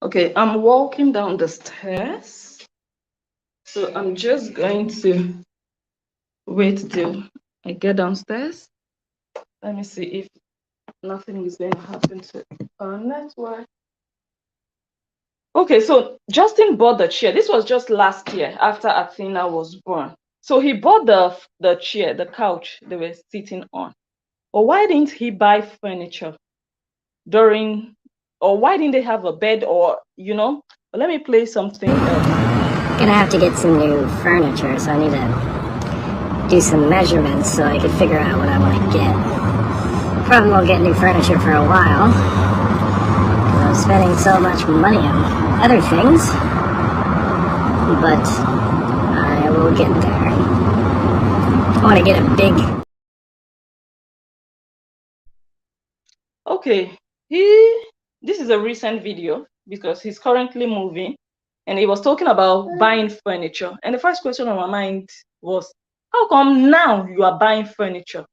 Okay, I'm walking down the stairs. So I'm just going to wait till I get downstairs. Let me see if nothing is going to happen to our network. Okay, so Justin bought the chair. This was just last year after Athena was born. So he bought the chair, the couch they were sitting on. Or why didn't he buy furniture or why didn't they have a bed or, But let me play something else. Gonna have to get some new furniture, so I need to do some measurements so I can figure out what I want to get. Probably won't get new furniture for a while, because I'm spending so much money on other things, but I will get there. I want to get a big... Okay, this is a recent video because he's currently moving and he was talking about buying furniture. And the first question on my mind was, how come now you are buying furniture?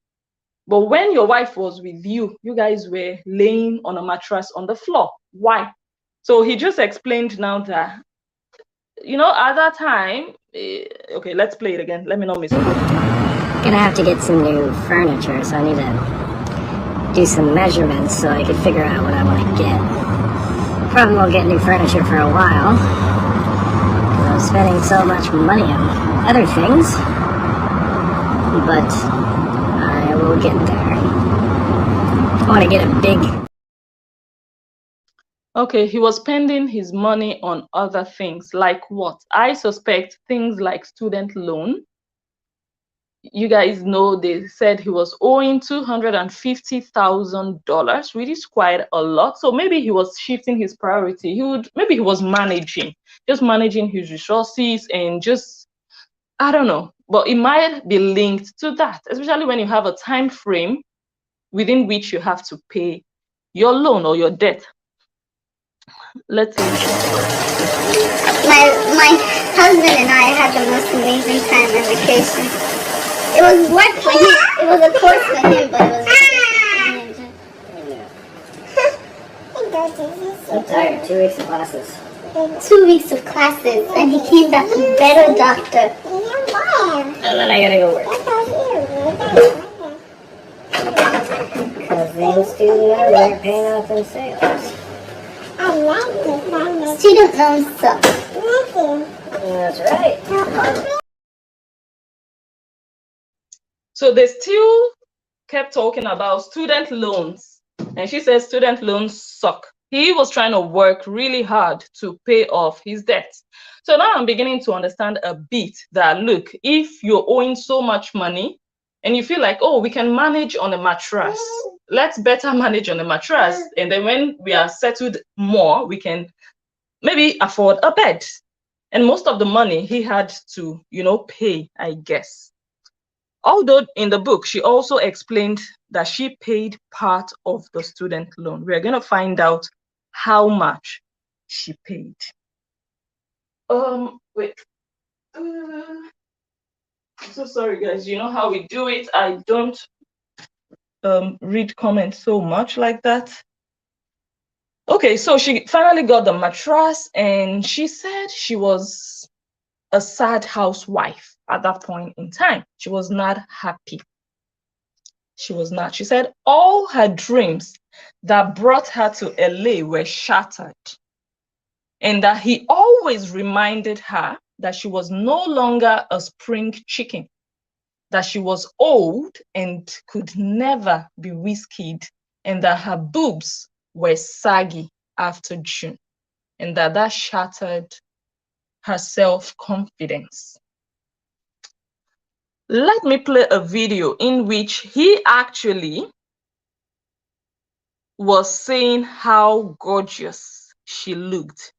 But when your wife was with you, you guys were laying on a mattress on the floor. Why? So he just explained now that you know, at that time, okay, let's play it again. Let me not miss. Gonna have to get some new furniture, so I need to do some measurements so I can figure out what I want to get. Probably won't get new furniture for a while, because I'm spending so much money on other things, but I will get there. I want to get a big... Okay, he was spending his money on other things. Like what? I suspect things like student loan. You guys know they said he was owing $250,000, which is quite a lot. So maybe he was shifting his priority. Maybe he was just managing his resources and just, I don't know. But it might be linked to that, especially when you have a time frame within which you have to pay your loan or your debt. Let's see. My husband and I had the most amazing time on vacation. It was work for him. It was a course for him, but it was I'm tired. 2 weeks of classes. 2 weeks of classes, and he came back a better doctor. And then I gotta go work. Because the student loans aren't paying off in sales. Student loans suck. That's right. So they still kept talking about student loans. And she says student loans suck. He was trying to work really hard to pay off his debts. So now I'm beginning to understand a bit that, look, if you're owing so much money and you feel like, oh, we can manage on a mattress, let's better manage on a mattress. And then when we are settled more, we can maybe afford a bed. And most of the money he had to, pay, I guess. Although in the book, she also explained that she paid part of the student loan. We're going to find out how much she paid. Wait. I'm so sorry, guys. You know how we do it. I don't read comments so much like that. Okay, so she finally got the mattress, and she said she was a sad housewife at that point in time. She was not happy. She was not. She said all her dreams that brought her to LA were shattered, and that he always reminded her that she was no longer a spring chicken, that she was old and could never be whiskeyed, and that her boobs were saggy after June, and that shattered her self-confidence. Let me play a video in which he actually was saying how gorgeous she looked.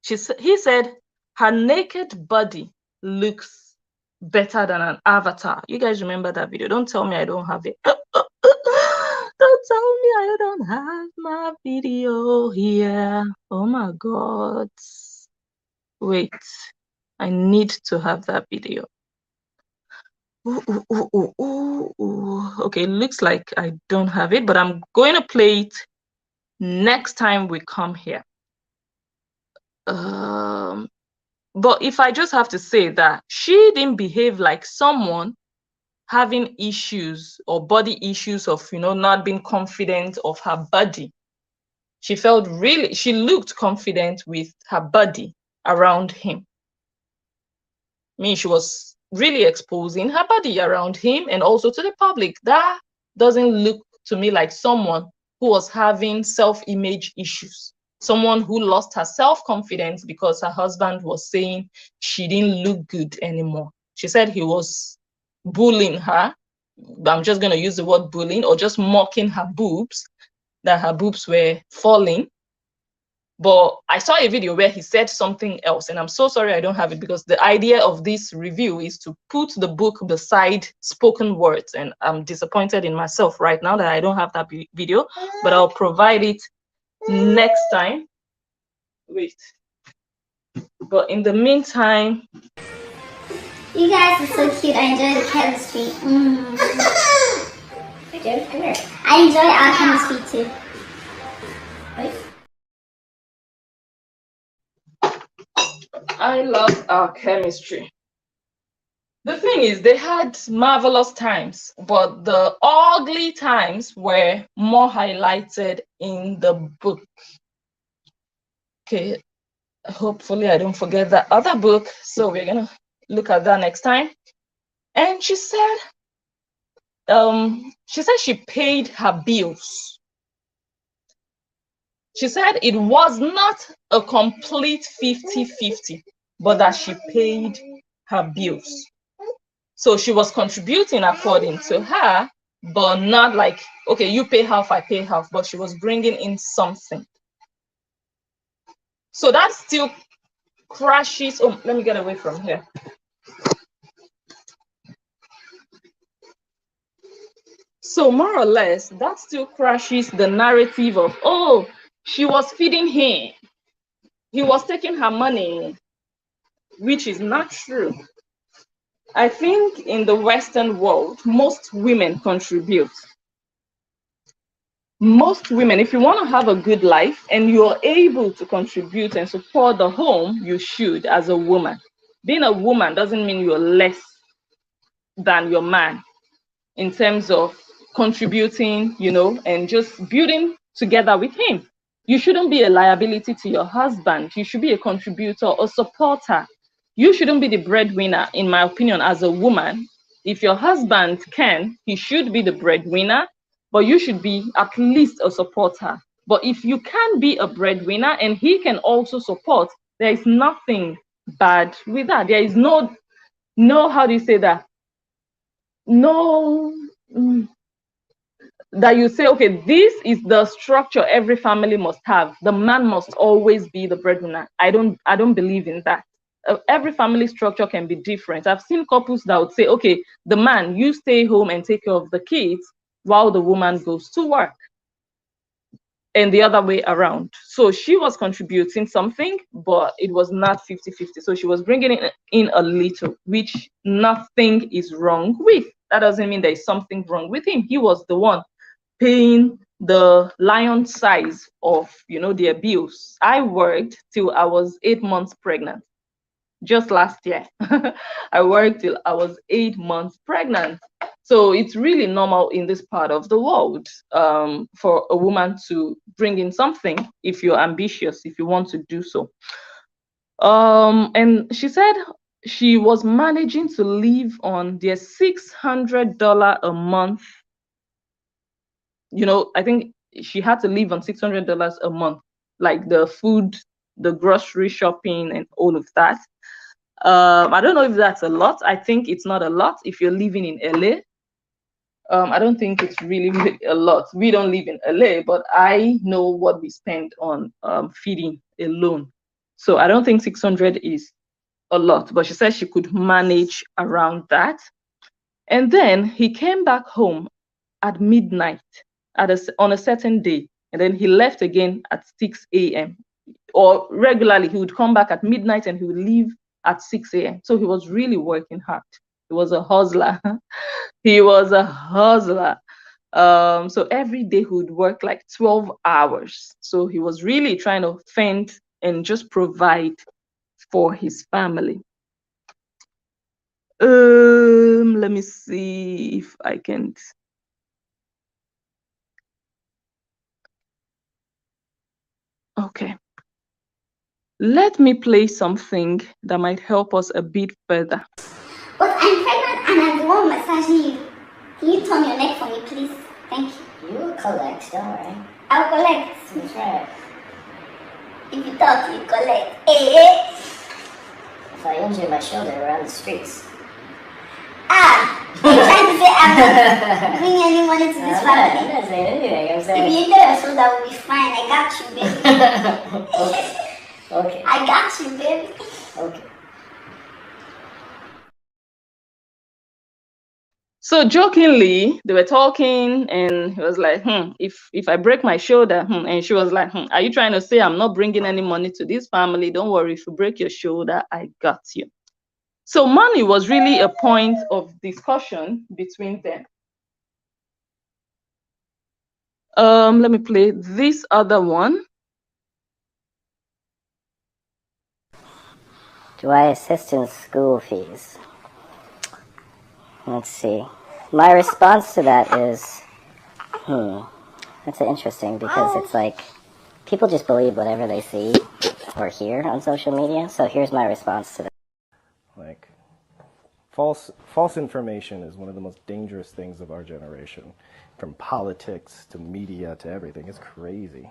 He said her naked body looks better than an avatar. You guys remember that video? Don't tell me I don't have it. Don't tell me I don't have my video here. Oh my God. Wait, I need to have that video. Okay, looks like I don't have it, but I'm going to play it next time we come here. But if I just have to say that she didn't behave like someone having issues or body issues of, not being confident of her body. She looked confident with her body around him. I mean, she was really exposing her body around him and also to the public. That doesn't look to me like someone who was having self-image issues. Someone who lost her self-confidence because her husband was saying she didn't look good anymore. She said he was bullying her. I'm just going to use the word bullying, or just mocking her boobs, that her boobs were falling. But I saw a video where he said something else, and I'm so sorry I don't have it, because the idea of this review is to put the book beside spoken words, and I'm disappointed in myself right now that I don't have that video, but I'll provide it next time. Wait. But in the meantime, you guys are so cute. I enjoy the chemistry. Hey, James, come here. I enjoy our chemistry too. I love our chemistry. The thing is, they had marvelous times, but the ugly times were more highlighted in the book. Okay, hopefully I don't forget that other book. So we're gonna look at that next time. And she said she paid her bills. She said it was not a complete 50-50, but that she paid her bills. So she was contributing according to her, but not like, okay, you pay half, I pay half, but she was bringing in something. So that still crashes. Oh, let me get away from here. So more or less, that still crashes the narrative of, oh, she was feeding him, he was taking her money, which is not true. I think in the Western world, most women contribute. Most women, if you want to have a good life and you're able to contribute and support the home, you should as a woman. Being a woman doesn't mean you're less than your man in terms of contributing, and just building together with him. You shouldn't be a liability to your husband. You should be a contributor, a supporter. You shouldn't be the breadwinner, in my opinion, as a woman. If your husband can, he should be the breadwinner, but you should be at least a supporter. But if you can be a breadwinner and he can also support, there is nothing bad with that. There is no, how do you say that? No, that you say, okay, this is the structure every family must have. The man must always be the breadwinner. I don't believe in that. Every family structure can be different. I've seen couples that would say, okay, the man, you stay home and take care of the kids while the woman goes to work, and the other way around. So she was contributing something, but it was not 50-50. So she was bringing in a little, which nothing is wrong with. That doesn't mean there is something wrong with him. He was the one paying the lion size of their bills. I worked till I was 8 months pregnant. Just last year, I worked till I was 8 months pregnant. So it's really normal in this part of the world for a woman to bring in something if you're ambitious, if you want to do so. And she said she was managing to live on their $600 a month. I think she had to live on $600 a month, like the food, the grocery shopping, and all of that. I don't know if that's a lot. I think it's not a lot if you're living in LA. I don't think it's really a lot. We don't live in LA, but I know what we spend on feeding alone. So I don't think 600 is a lot, but she said she could manage around that. And then he came back home at midnight on a certain day, and then he left again at 6 a.m. Or regularly, he would come back at midnight and he would leave at 6 a.m. So he was really working hard. He was a hustler. He was a hustler. So every day he would work like 12 hours. So he was really trying to fend and just provide for his family. Let me see if I can. Okay. Let me play something that might help us a bit further. But I'm pregnant and I'm the one massaging you. Can you turn your neck for me, please? Thank you. You will collect, don't worry. I'll collect. That's right. If you talk, you collect. Eh? If I injure my shoulder, we're on the streets. You're trying to say I'm not bringing any money to this family? I'm not saying anything. I'm saying... If you injure your shoulder, we'll be fine. I got you, baby. Okay. I got you, baby. Okay. So jokingly, they were talking, and he was like, if I break my shoulder, and she was like, are you trying to say I'm not bringing any money to this family? Don't worry, if you break your shoulder, I got you. So money was really a point of discussion between them. Let me play this other one. Do I assist in school fees? Let's see. My response to that is, that's interesting, because it's like people just believe whatever they see or hear on social media. So here's my response to that. Like, false information is one of the most dangerous things of our generation. From politics to media to everything. It's crazy.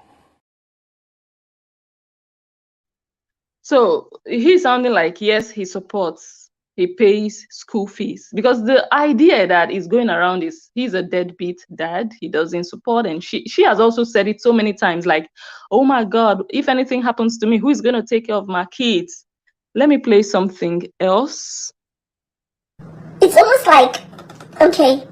So he's sounding like, yes, he supports, he pays school fees, because the idea that is going around is he's a deadbeat dad, he doesn't support. And she has also said it so many times, like, oh my God, if anything happens to me, who is going to take care of my kids? Let me play something else. It's almost like, okay,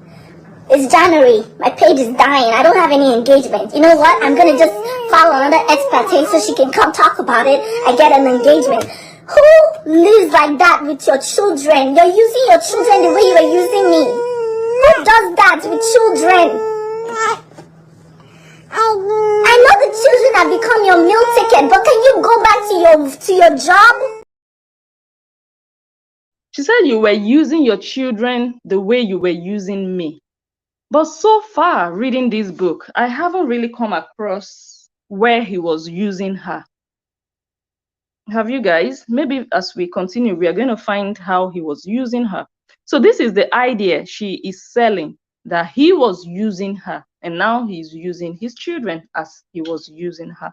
it's January, my page is dying, I don't have any engagement. You know what? I'm gonna just follow another expert so she can come talk about it and get an engagement. Who lives like that with your children? You're using your children the way you are using me. Who does that with children? I know the children have become your meal ticket, but can you go back to your job? She said you were using your children the way you were using me. But so far, reading this book, I haven't really come across where he was using her. Have you guys? Maybe as we continue, we are going to find how he was using her. So this is the idea she is selling, that he was using her, and now he's using his children as he was using her.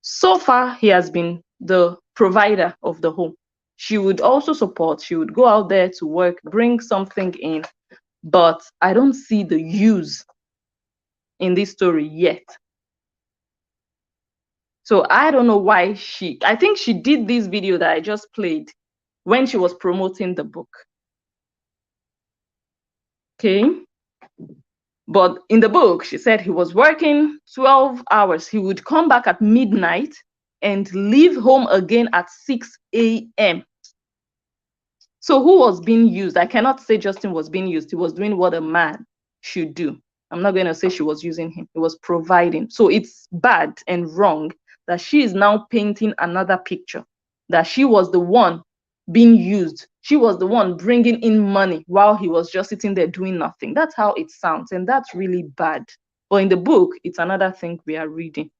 So far, he has been the provider of the home. She would also support, she would go out there to work, bring something in, but I don't see the use in this story yet. So I don't know why I think she did this video that I just played when she was promoting the book. Okay. But in the book, she said he was working 12 hours. He would come back at midnight and leave home again at 6 a.m. So who was being used? I cannot say Justin was being used. He was doing what a man should do. I'm not going to say she was using him. He was providing. So it's bad and wrong that she is now painting another picture, that she was the one being used. She was the one bringing in money while he was just sitting there doing nothing. That's how it sounds, and that's really bad. But in the book, it's another thing we are reading.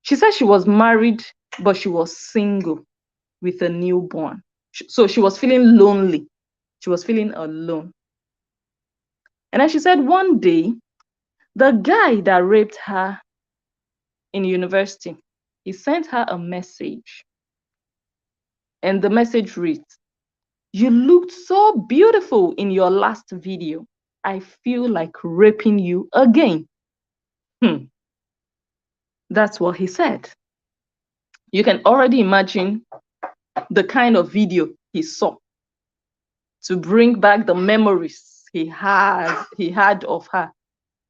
She said she was married, but she was single with a newborn. So she was feeling lonely. She was feeling alone. And then she said one day, the guy that raped her in university, he sent her a message. And the message reads, "You looked so beautiful in your last video. I feel like raping you again." That's what he said. You can already imagine the kind of video he saw to bring back the memories he had of her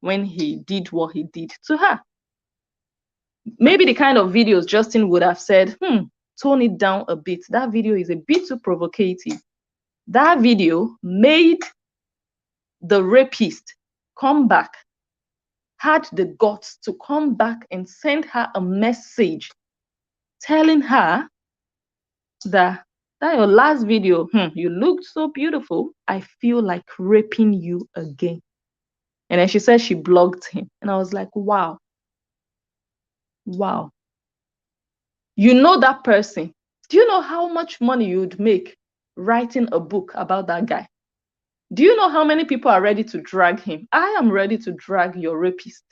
when he did what he did to her. Maybe the kind of videos Justin would have said, tone it down a bit. That video is a bit too provocative. That video made the rapist come back, had the guts to come back and send her a message telling her that your last video, you looked so beautiful. I feel like raping you again. And then she said she blocked him. And I was like, wow. Wow. You know that person. Do you know how much money you would make writing a book about that guy? Do you know how many people are ready to drag him? I am ready to drag your rapist.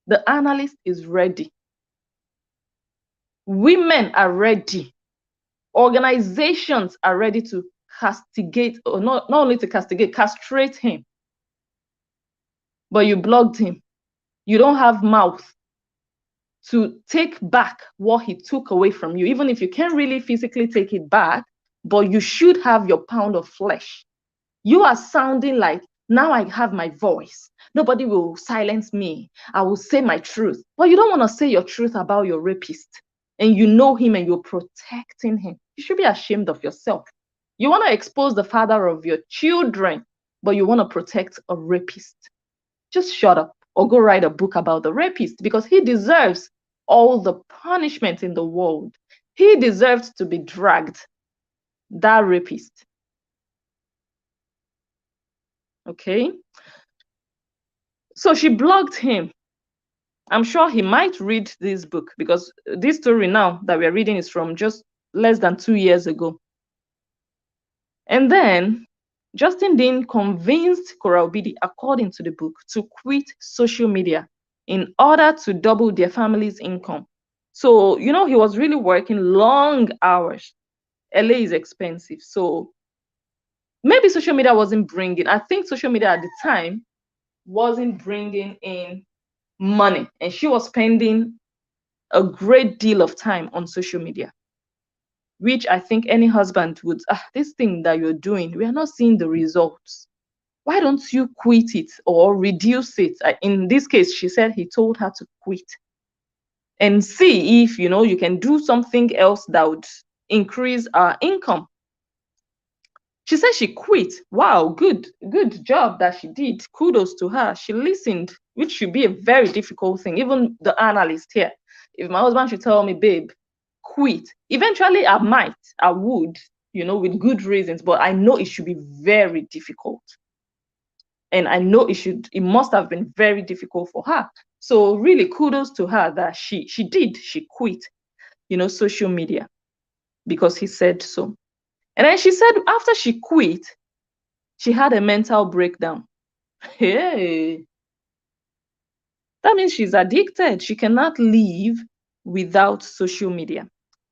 The analyst is ready. Women are ready. Organizations are ready to castigate, or not only to castigate, castrate him. But you blocked him. You don't have mouth to take back what he took away from you, even if you can't really physically take it back, but you should have your pound of flesh. You are sounding like, now I have my voice. Nobody will silence me. I will say my truth. But you don't want to say your truth about your rapist. And you know him and you're protecting him. You should be ashamed of yourself. You want to expose the father of your children, but you want to protect a rapist. Just shut up or go write a book about the rapist, because he deserves all the punishment in the world. He deserves to be dragged. that rapist. Okay. So she blocked him. I'm sure he might read this book because this story now that we're reading is from just less than 2 years ago. And then Justin Dean convinced Coral Bidi, according to the book, to quit social media in order to double their family's income. So, you know, he was really working long hours. LA is expensive. So maybe social media wasn't bringing, I think social media at the time wasn't bringing in money. And she was spending a great deal of time on social media, which I think any husband would, this thing that you're doing, we are not seeing the results. Why don't you quit it or reduce it? In this case, she said he told her to quit and see if, you know, you can do something else that would increase our income. She said she quit. Wow, good job that she did. Kudos to her. She listened, which should be a very difficult thing. Even the analyst here, if my husband should tell me, babe, quit, eventually I would, you know, with good reasons, but I know it should be very difficult. And I know it must have been very difficult for her. So really kudos to her that she quit, you know, social media because he said so. And then she said after she quit, she had a mental breakdown. Hey, that means she's addicted. She cannot live without social media.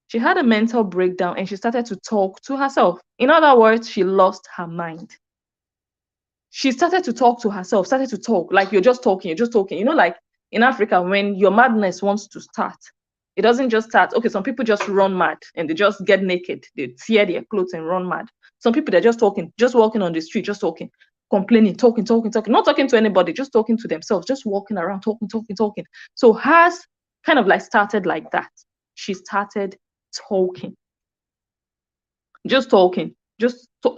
She had a mental breakdown and she started to talk to herself. In other words, she lost her mind. She started to talk to herself, started to talk like you're just talking. You know, like in Africa, when your madness wants to start, it doesn't just start. Okay, some people just run mad and they just get naked. They tear their clothes and run mad. Some people, they're just talking, just walking on the street, just talking, complaining, talking, not talking to anybody, just talking to themselves, just walking around, talking. So hers kind of like started like that. She started talking, just talking,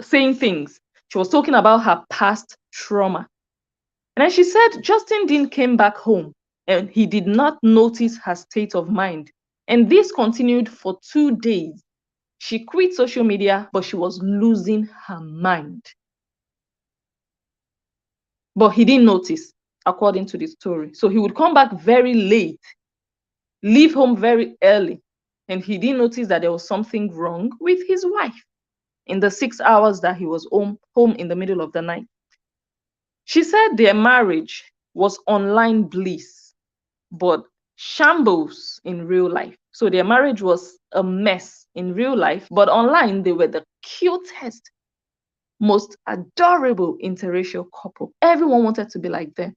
saying things. She was talking about her past trauma. And then she said Justin Dean came back home and he did not notice her state of mind. And this continued for 2 days. She quit social media, but she was losing her mind. But he didn't notice, according to the story. So he would come back very late, leave home very early, and he didn't notice that there was something wrong with his wife in the 6 hours that he was home in the middle of the night. She said their marriage was online bliss, but shambles in real life. So their marriage was a mess in real life, but online they were the cutest, most adorable interracial couple. Everyone wanted to be like them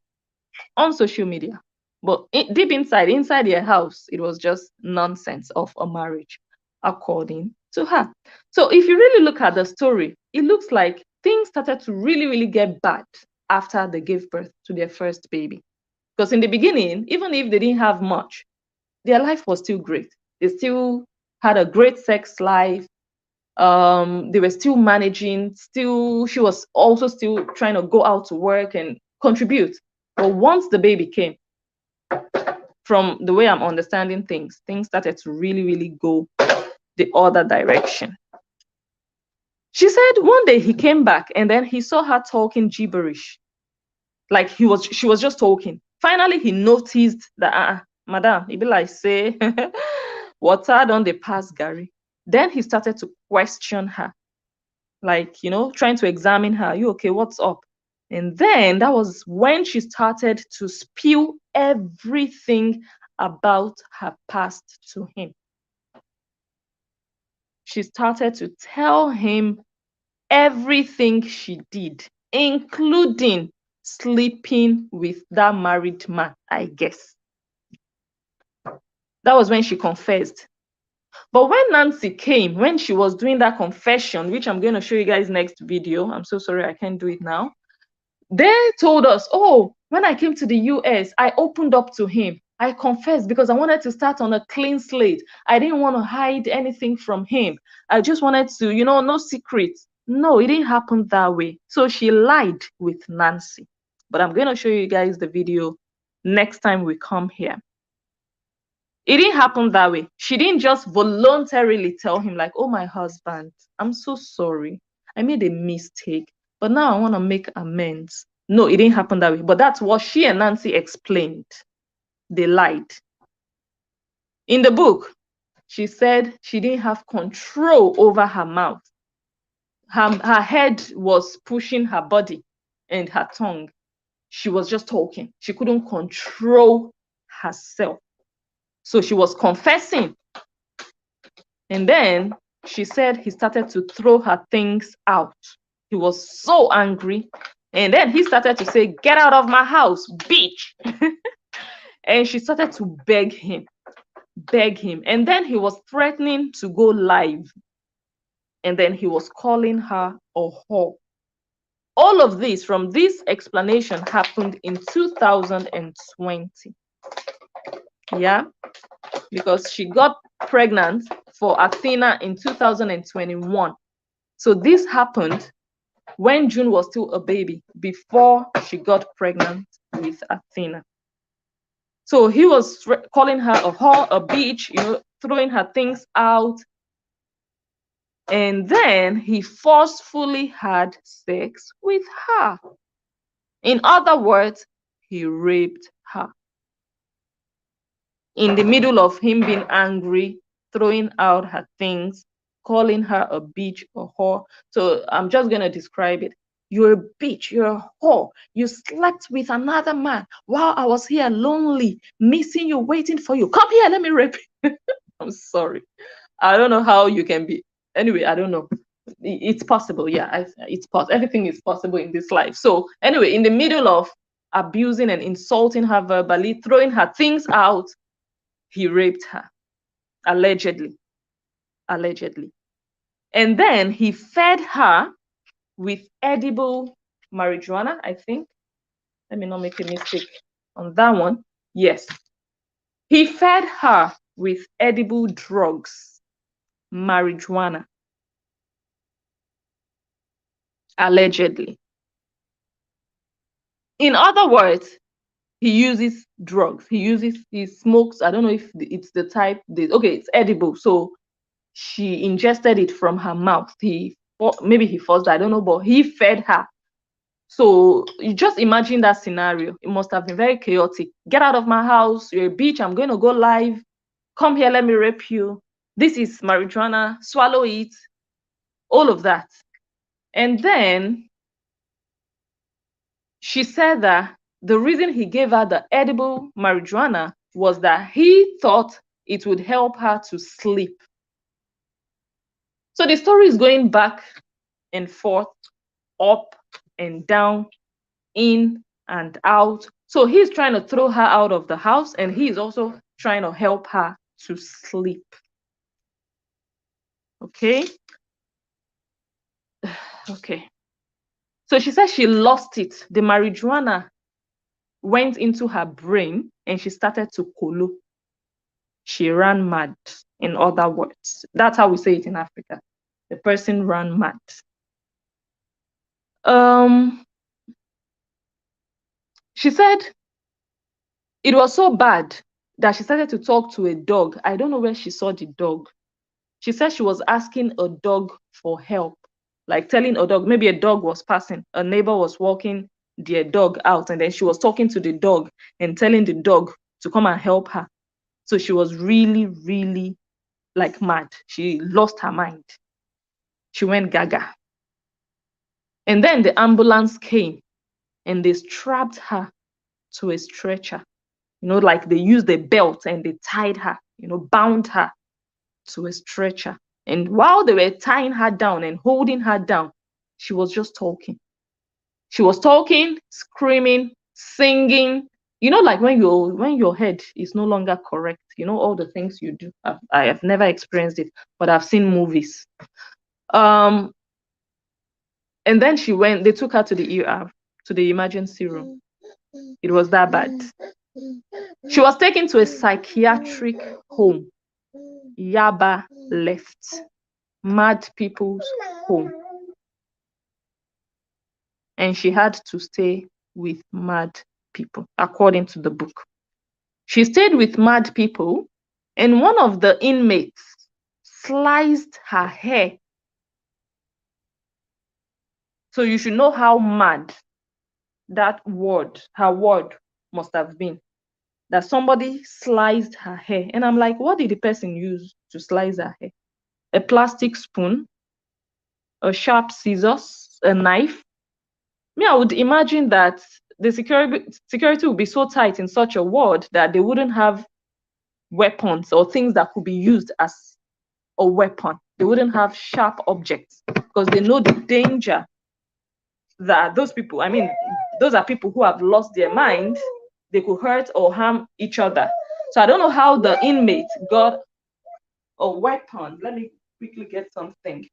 on social media. But deep inside their house, it was just nonsense of a marriage, according to her. So if you really look at the story, it looks like things started to really, really get bad after they gave birth to their first baby. Because in the beginning, even if they didn't have much, their life was still great. They still had a great sex life. They were still managing, she was also still trying to go out to work and contribute. But once the baby came, from the way I'm understanding things started to really, really go the other direction. She said one day he came back and then he saw her talking gibberish. Like she was just talking. Finally, he noticed that, madam, he be like, say, water don't they pass Gary? Then he started to question her, like, you know, trying to examine her. Are you okay? What's up? And then that was when she started to spill everything about her past to him. She started to tell him everything she did, including sleeping with that married man, I guess. That was when she confessed. But when Nancy came, when she was doing that confession, which I'm going to show you guys next video, I'm so sorry I can't do it now. They told us, oh, when I came to the US, I opened up to him. I confessed because I wanted to start on a clean slate. I didn't want to hide anything from him. I just wanted to, you know, no secrets. No, it didn't happen that way. So she lied with Nancy. But I'm going to show you guys the video next time we come here. It didn't happen that way. She didn't just voluntarily tell him like, oh, my husband, I'm so sorry. I made a mistake, but now I want to make amends. No, it didn't happen that way. But that's what she and Nancy explained. They lied. In the book, she said she didn't have control over her mouth. Her head was pushing her body and her tongue. She was just talking. She couldn't control herself. So she was confessing. And then she said he started to throw her things out. He was so angry. And then he started to say, get out of my house, bitch. And she started to beg him. And then he was threatening to go live. And then he was calling her a whore. All of this from this explanation happened in 2020. Yeah, because she got pregnant for Athena in 2021. So this happened when June was still a baby, before she got pregnant with Athena. So he was calling her a whore, a bitch, throwing her things out. And then he forcefully had sex with her. In other words, he raped her. In the middle of him being angry, throwing out her things, calling her a bitch, a whore. So I'm just going to describe it. You're a bitch, you're a whore. You slept with another man while I was here lonely, missing you, waiting for you. Come here, let me rape you. I'm sorry. I don't know how you can be. Anyway, I don't know. It's possible. Yeah, it's possible. Everything is possible in this life. So anyway, in the middle of abusing and insulting her verbally, throwing her things out, he raped her, allegedly. And then he fed her with edible marijuana, I think. Let me not make a mistake on that one. Yes. He fed her with edible drugs, marijuana, allegedly. In other words, he uses drugs. He smokes. I don't know if it's the type. Okay, it's edible. So she ingested it from her mouth. Maybe he forced her, I don't know, but he fed her. So you just imagine that scenario. It must have been very chaotic. Get out of my house. You're a bitch. I'm going to go live. Come here. Let me rape you. This is marijuana. Swallow it. All of that. And then she said that the reason he gave her the edible marijuana was that he thought it would help her to sleep. So the story is going back and forth, up and down, in and out. So he's trying to throw her out of the house, and he's also trying to help her to sleep. Okay. Okay. So she said she lost it. The marijuana went into her brain and she started to kolo. She ran mad, in other words. That's how we say it in Africa. The person ran mad. She said it was so bad that she started to talk to a dog. I don't know where she saw the dog. She said she was asking a dog for help, like telling a dog, maybe a dog was passing, a neighbor was walking their dog out, and then she was talking to the dog and telling the dog to come and help her. So she was really, really like mad. She lost her mind. She went gaga. And then the ambulance came and they strapped her to a stretcher. Like they used a belt and they tied her, bound her to a stretcher. And while they were tying her down and holding her down, she was just talking. She was talking, screaming, singing. Like when your head is no longer correct, all the things you do. I have never experienced it, but I've seen movies. And then they took her to the ER, to the emergency room. It was that bad. She was taken to a psychiatric home. Yaba left. Mad people's home. And she had to stay with mad people, according to the book. She stayed with mad people and one of the inmates sliced her hair. So you should know how mad that word, her word, must have been. That somebody sliced her hair. And I'm like, what did the person use to slice her hair? A plastic spoon, a sharp scissors, a knife. Me, I would imagine that the security would be so tight in such a ward that they wouldn't have weapons or things that could be used as a weapon. They wouldn't have sharp objects because they know the danger that those people, I mean, those are people who have lost their mind. They could hurt or harm each other. So I don't know how the inmate got a weapon. Let me quickly get something.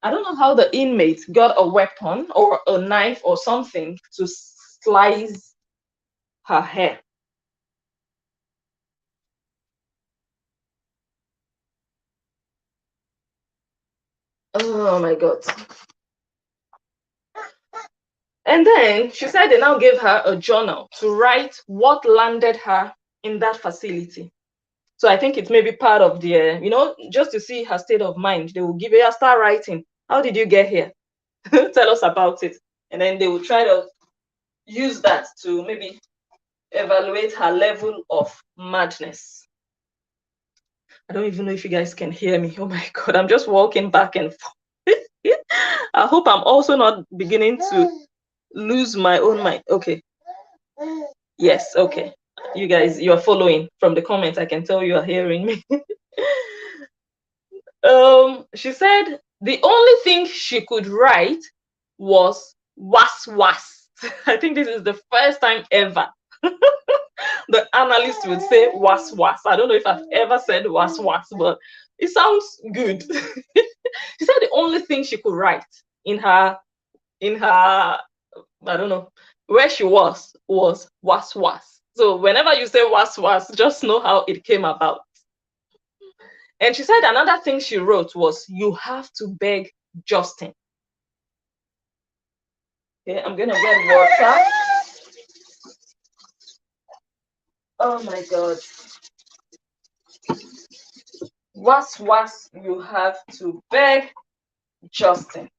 I don't know how the inmate got a weapon or a knife or something to slice her hair. Oh my God. And then she said they now gave her a journal to write what landed her in that facility. So I think it's maybe part of the, just to see her state of mind, they will give her, start writing. How did you get here? Tell us about it. And then they will try to use that to maybe evaluate her level of madness. I don't even know if you guys can hear me. Oh my God, I'm just walking back and forth. I hope I'm also not beginning to lose my own mind. Okay. Yes, okay. You guys, you're following from the comments. I can tell you are hearing me. She said the only thing she could write was was was. I think this is the first time ever the analyst would say was was. I don't know if I've ever said was was, but it sounds good. She said the only thing she could write in her I don't know where she was was. So whenever you say was, just know how it came about. And she said another thing she wrote was, you have to beg Justin. Okay, I'm gonna get water. Oh my God. Was, you have to beg Justin.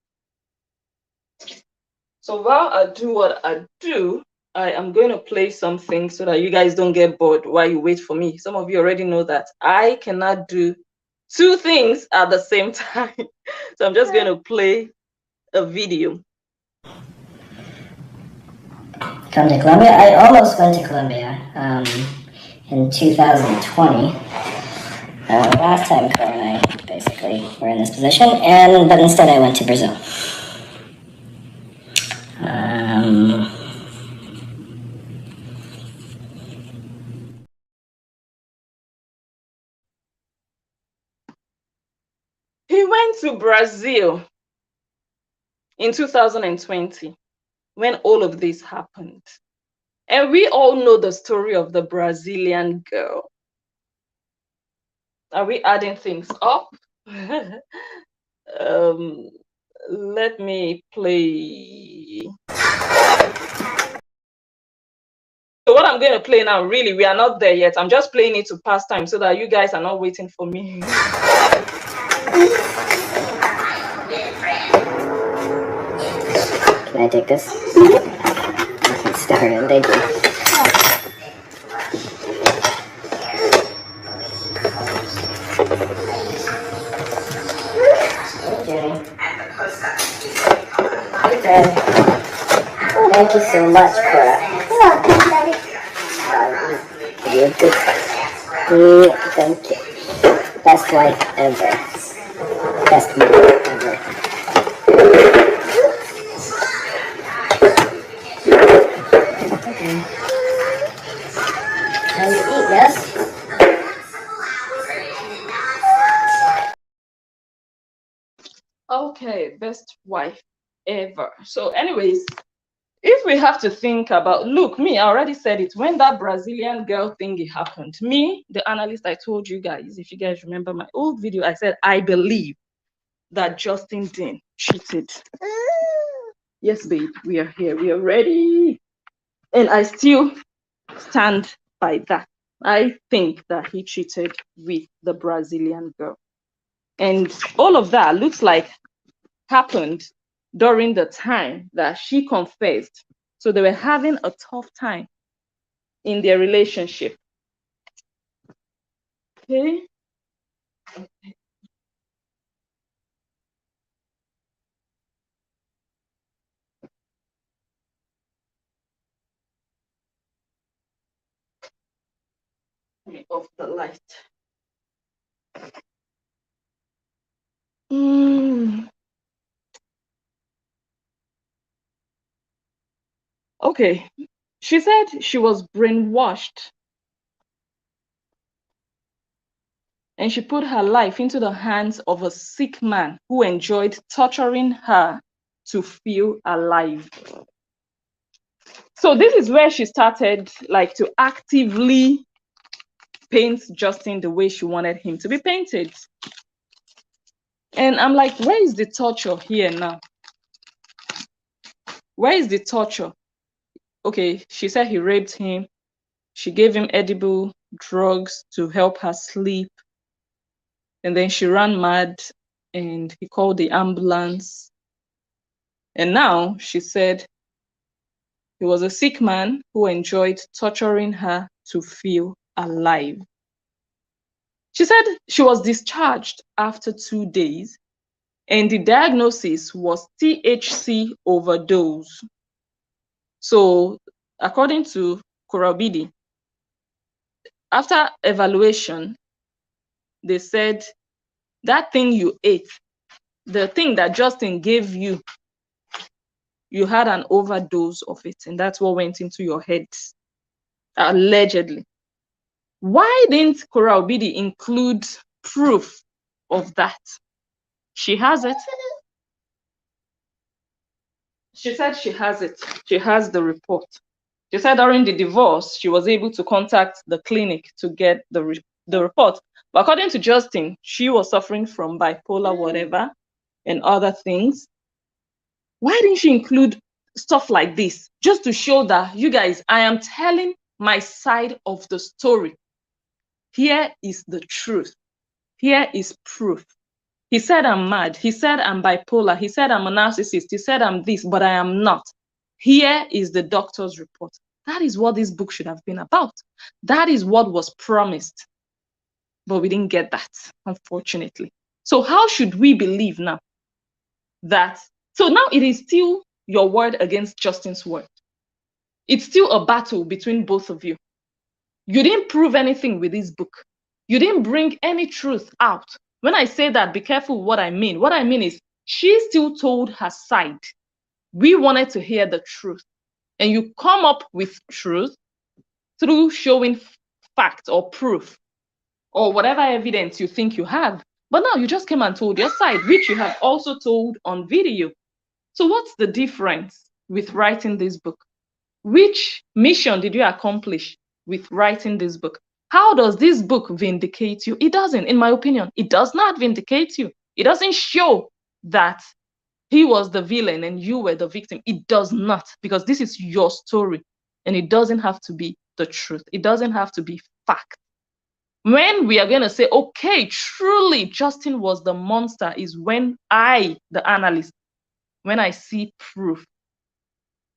So while I do what I do, I am going to play something so that you guys don't get bored while you wait for me. Some of you already know that I cannot do two things at the same time. So I'm just going to play a video. Come to Colombia? I almost went to Colombia in 2020. Last time Carl and I basically were in this position, but instead I went to Brazil. He went to Brazil in 2020 when all of this happened. And we all know the story of the Brazilian girl. Are we adding things up? Let me play. So what I'm going to play now, really, we are not there yet. I'm just playing it to pass time so that you guys are not waiting for me. Can I take this? It's started. Thank you. Thank you so much for thank you. Best wife ever. Best mother ever. Time to eat, yes? Okay, best wife ever. So anyways, if we have to think about, look, me, I already said it, when that Brazilian girl thingy happened, me, the analyst, I told you guys, if you guys remember my old video, I said, I believe that Justin Dean cheated. Yes, babe, we are here. We are ready. And I still stand by that. I think that he cheated with the Brazilian girl. And all of that looks like happened during the time that she confessed. So they were having a tough time in their relationship. Okay. Let me off the light. Okay. She said she was brainwashed and she put her life into the hands of a sick man who enjoyed torturing her to feel alive. So this is where she started like to actively paint Justin the way she wanted him to be painted. And I'm like, where is the torture here now? Where is the torture? Okay, she said he raped him. She gave him edible drugs to help her sleep. And then she ran mad and he called the ambulance. And now she said he was a sick man who enjoyed torturing her to feel alive. She said she was discharged after 2 days and the diagnosis was THC overdose. So according to Korobidi, after evaluation, they said that thing you ate, the thing that Justin gave you, you had an overdose of it, and that's what went into your head, allegedly. Why didn't Korobidi include proof of that? She has it. She said she has it. She has the report. She said during the divorce, she was able to contact the clinic to get the report. But according to Justin, she was suffering from bipolar, whatever, and other things. Why didn't she include stuff like this? Just to show that, you guys, I am telling my side of the story. Here is the truth. Here is proof. He said I'm mad. He said I'm bipolar. He said I'm a narcissist. He said I'm this, but I am not. Here is the doctor's report. That is what this book should have been about. That is what was promised. But we didn't get that, unfortunately. So how should we believe now that? So now it is still your word against Justin's word. It's still a battle between both of you. You didn't prove anything with this book. You didn't bring any truth out. When I say that, be careful what I mean. What I mean is she still told her side. We wanted to hear the truth. And you come up with truth through showing fact or proof or whatever evidence you think you have. But now you just came and told your side, which you have also told on video. So what's the difference with writing this book? Which mission did you accomplish with writing this book? How does this book vindicate you? It doesn't, in my opinion. It does not vindicate you. It doesn't show that he was the villain and you were the victim. It does not, because this is your story and it doesn't have to be the truth. It doesn't have to be fact. When we are going to say, okay, truly Justin was the monster, is when I, the analyst, when I see proof,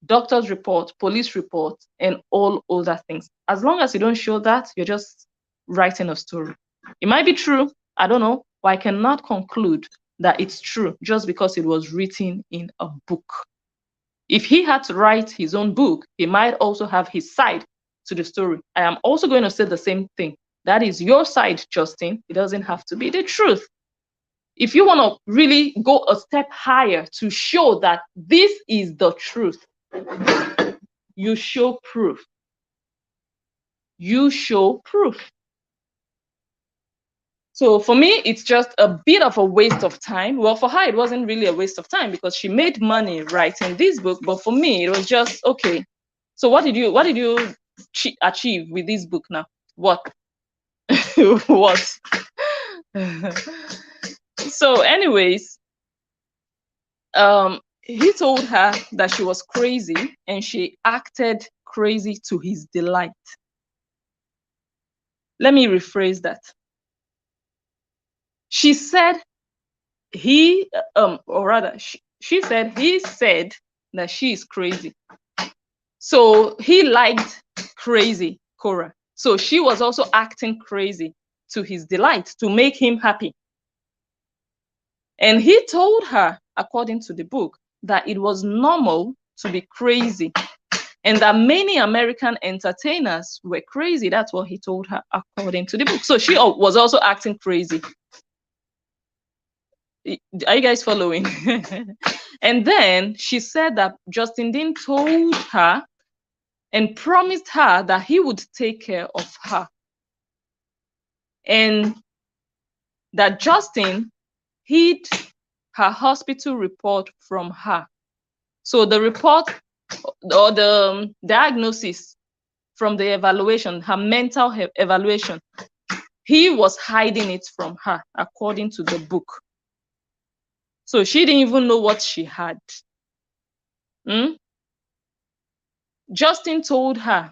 doctor's report, police report, and all other things. As long as you don't show that, you're just writing a story. It might be true, I don't know, but I cannot conclude that it's true just because it was written in a book. If he had to write his own book, he might also have his side to the story. I am also going to say the same thing. That is your side, Justin. It doesn't have to be the truth. If you want to really go a step higher to show that this is the truth, you show proof. You show proof. So for me, it's just a bit of a waste of time. Well, for her, it wasn't really a waste of time because she made money writing this book. But for me, it was just, okay. So what did you achieve with this book now? What? What? So anyways, he told her that she was crazy and she acted crazy to his delight. Let me rephrase that. She said he, or rather, she said he said that she is crazy. So he liked crazy Cora. So she was also acting crazy to his delight, to make him happy. And he told her, according to the book, that it was normal to be crazy and that many American entertainers were crazy. That's what he told her, according to the book. So she was also acting crazy. Are you guys following? And then she said that Justin Dean told her and promised her that he would take care of her. And that Justin hid her hospital report from her. So the report or the diagnosis from the evaluation, her mental evaluation, he was hiding it from her, according to the book. So she didn't even know what she had. Justin told her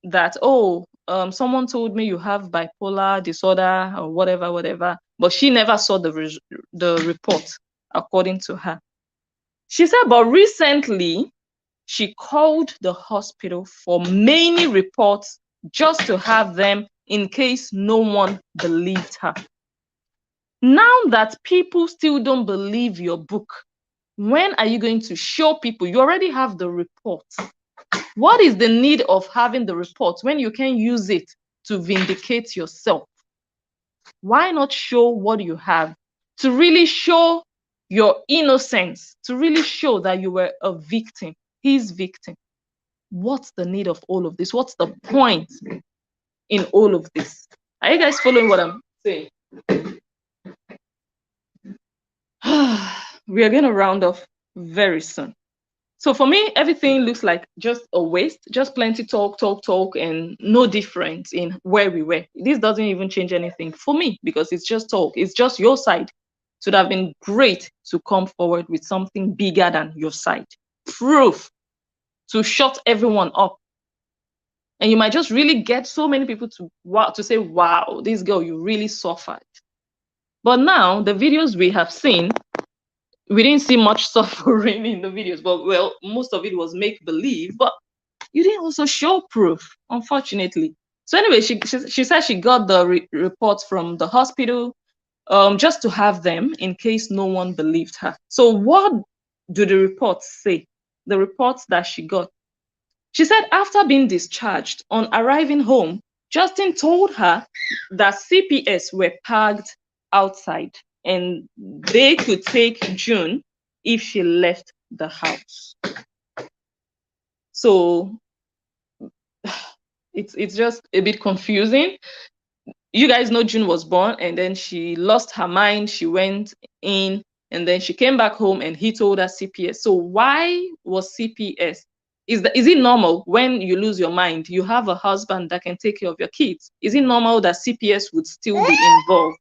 that, oh, someone told me you have bipolar disorder or whatever, but she never saw the report, according to her. She said, but recently she called the hospital for many reports just to have them in case no one believed her. Now that people still don't believe your book, when are you going to show people? You already have the report. What is the need of having the report when you can use it to vindicate yourself? Why not show what you have to really show your innocence, to really show that you were a victim, his victim? What's the need of all of this? What's the point in all of this? Are you guys following what I'm saying? We are going to round off very soon. So for me, everything looks like just a waste, just plenty talk, and no difference in where we were. This doesn't even change anything for me because it's just talk. It's just your side. It would have been great to come forward with something bigger than your side. Proof to shut everyone up. And you might just really get so many people to say, wow, this girl, you really suffered. But now the videos we have seen, we didn't see much suffering in the videos, but well, most of it was make believe, but you didn't also show proof, unfortunately. So anyway, she said she got the reports from the hospital just to have them in case no one believed her. So what do the reports say? The reports that she got. She said after being discharged, on arriving home, Justin told her that CPS were parked outside and they could take June if she left the house. So it's just a bit confusing. You guys know June was born and then she lost her mind. She went in and then she came back home and he told her CPS. So why was CPS? Is it normal when you lose your mind, you have a husband that can take care of your kids? Is it normal that CPS would still be involved?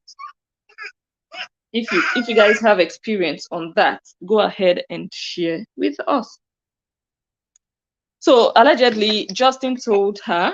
If you guys have experience on that, go ahead and share with us. So allegedly, Justin told her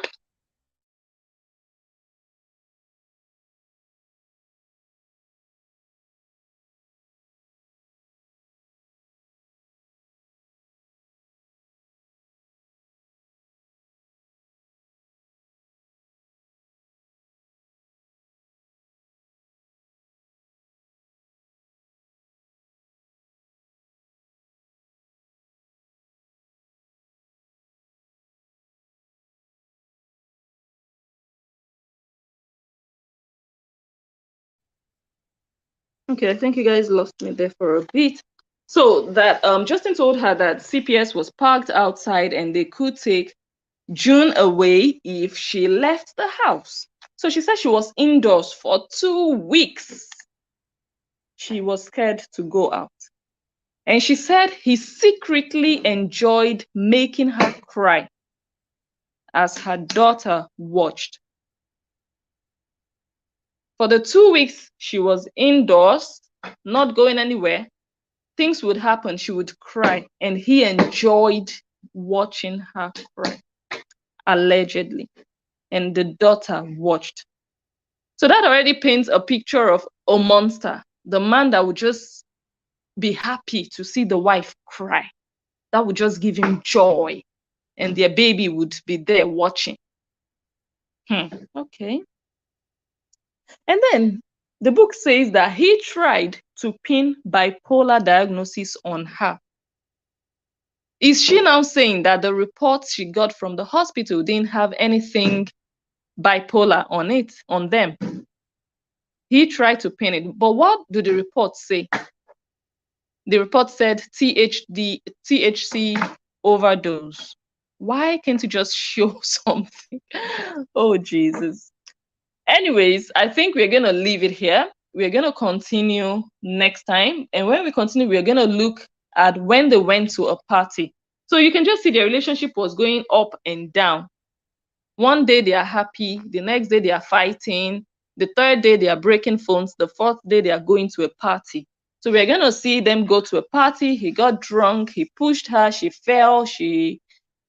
okay, I think you guys lost me there for a bit. So that Justin told her that CPS was parked outside and they could take June away if she left the house. So she said she was indoors for 2 weeks. She was scared to go out. And she said he secretly enjoyed making her cry as her daughter watched. For the 2 weeks she was indoors, not going anywhere, things would happen. She would cry, and he enjoyed watching her cry, allegedly. And the daughter watched. So that already paints a picture of a monster, the man that would just be happy to see the wife cry. That would just give him joy, and their baby would be there watching. Okay. And then the book says that he tried to pin bipolar diagnosis on her. Is she now saying that the reports she got from the hospital didn't have anything bipolar on it, on them? He tried to pin it, but what do the reports say? The report said THC overdose. Why can't you just show something? Oh, Jesus. Anyways, I think we're going to leave it here. We're going to continue next time. And when we continue, we're going to look at when they went to a party. So you can just see their relationship was going up and down. One day they are happy, the next day they are fighting, the third day they are breaking phones, the fourth day they are going to a party. So we're going to see them go to a party. He got drunk, he pushed her, she fell, he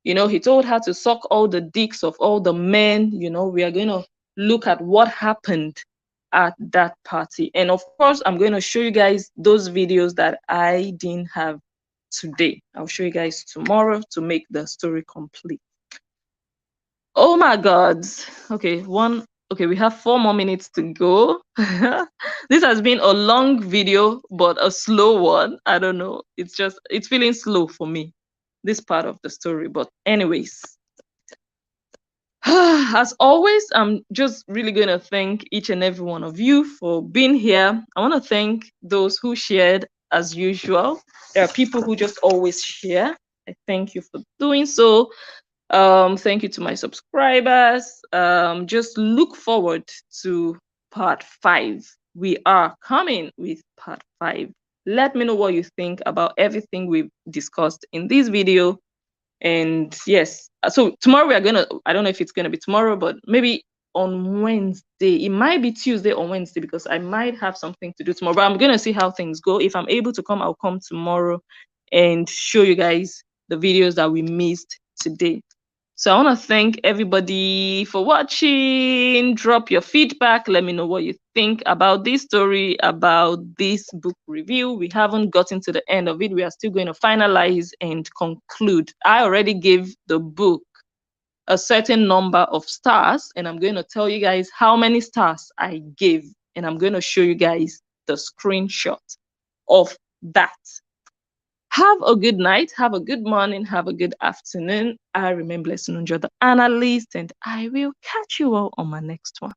told her to suck all the dicks of all the men. We are going to look at what happened at that party. And of course, I'm going to show you guys those videos that I didn't have today. I'll show you guys tomorrow to make the story complete. Oh my God. Okay, we have 4 more minutes to go. This has been a long video, but a slow one. I don't know. It's feeling slow for me, this part of the story. But anyways, as always, I'm just really going to thank each and every one of you for being here. I want to thank those who shared as usual. There are people who just always share. I thank you for doing so. Thank you to my subscribers. Just look forward to part 5. We are coming with part 5. Let me know what you think about everything we've discussed in this video. And yes, so tomorrow I don't know if it's gonna be tomorrow, but maybe on Wednesday. It might be Tuesday or Wednesday because I might have something to do tomorrow. But I'm gonna see how things go. If I'm able to come, I'll come tomorrow and show you guys the videos that we missed today. So I want to thank everybody for watching. Drop your feedback. Let me know what you think about this story, about this book review. We haven't gotten to the end of it. We are still going to finalize and conclude. I already gave the book a certain number of stars, and I'm going to tell you guys how many stars I gave, and I'm going to show you guys the screenshot of that. Have a good night, have a good morning, have a good afternoon. I remain blessed and Njoh the Analyst, and I will catch you all on my next one.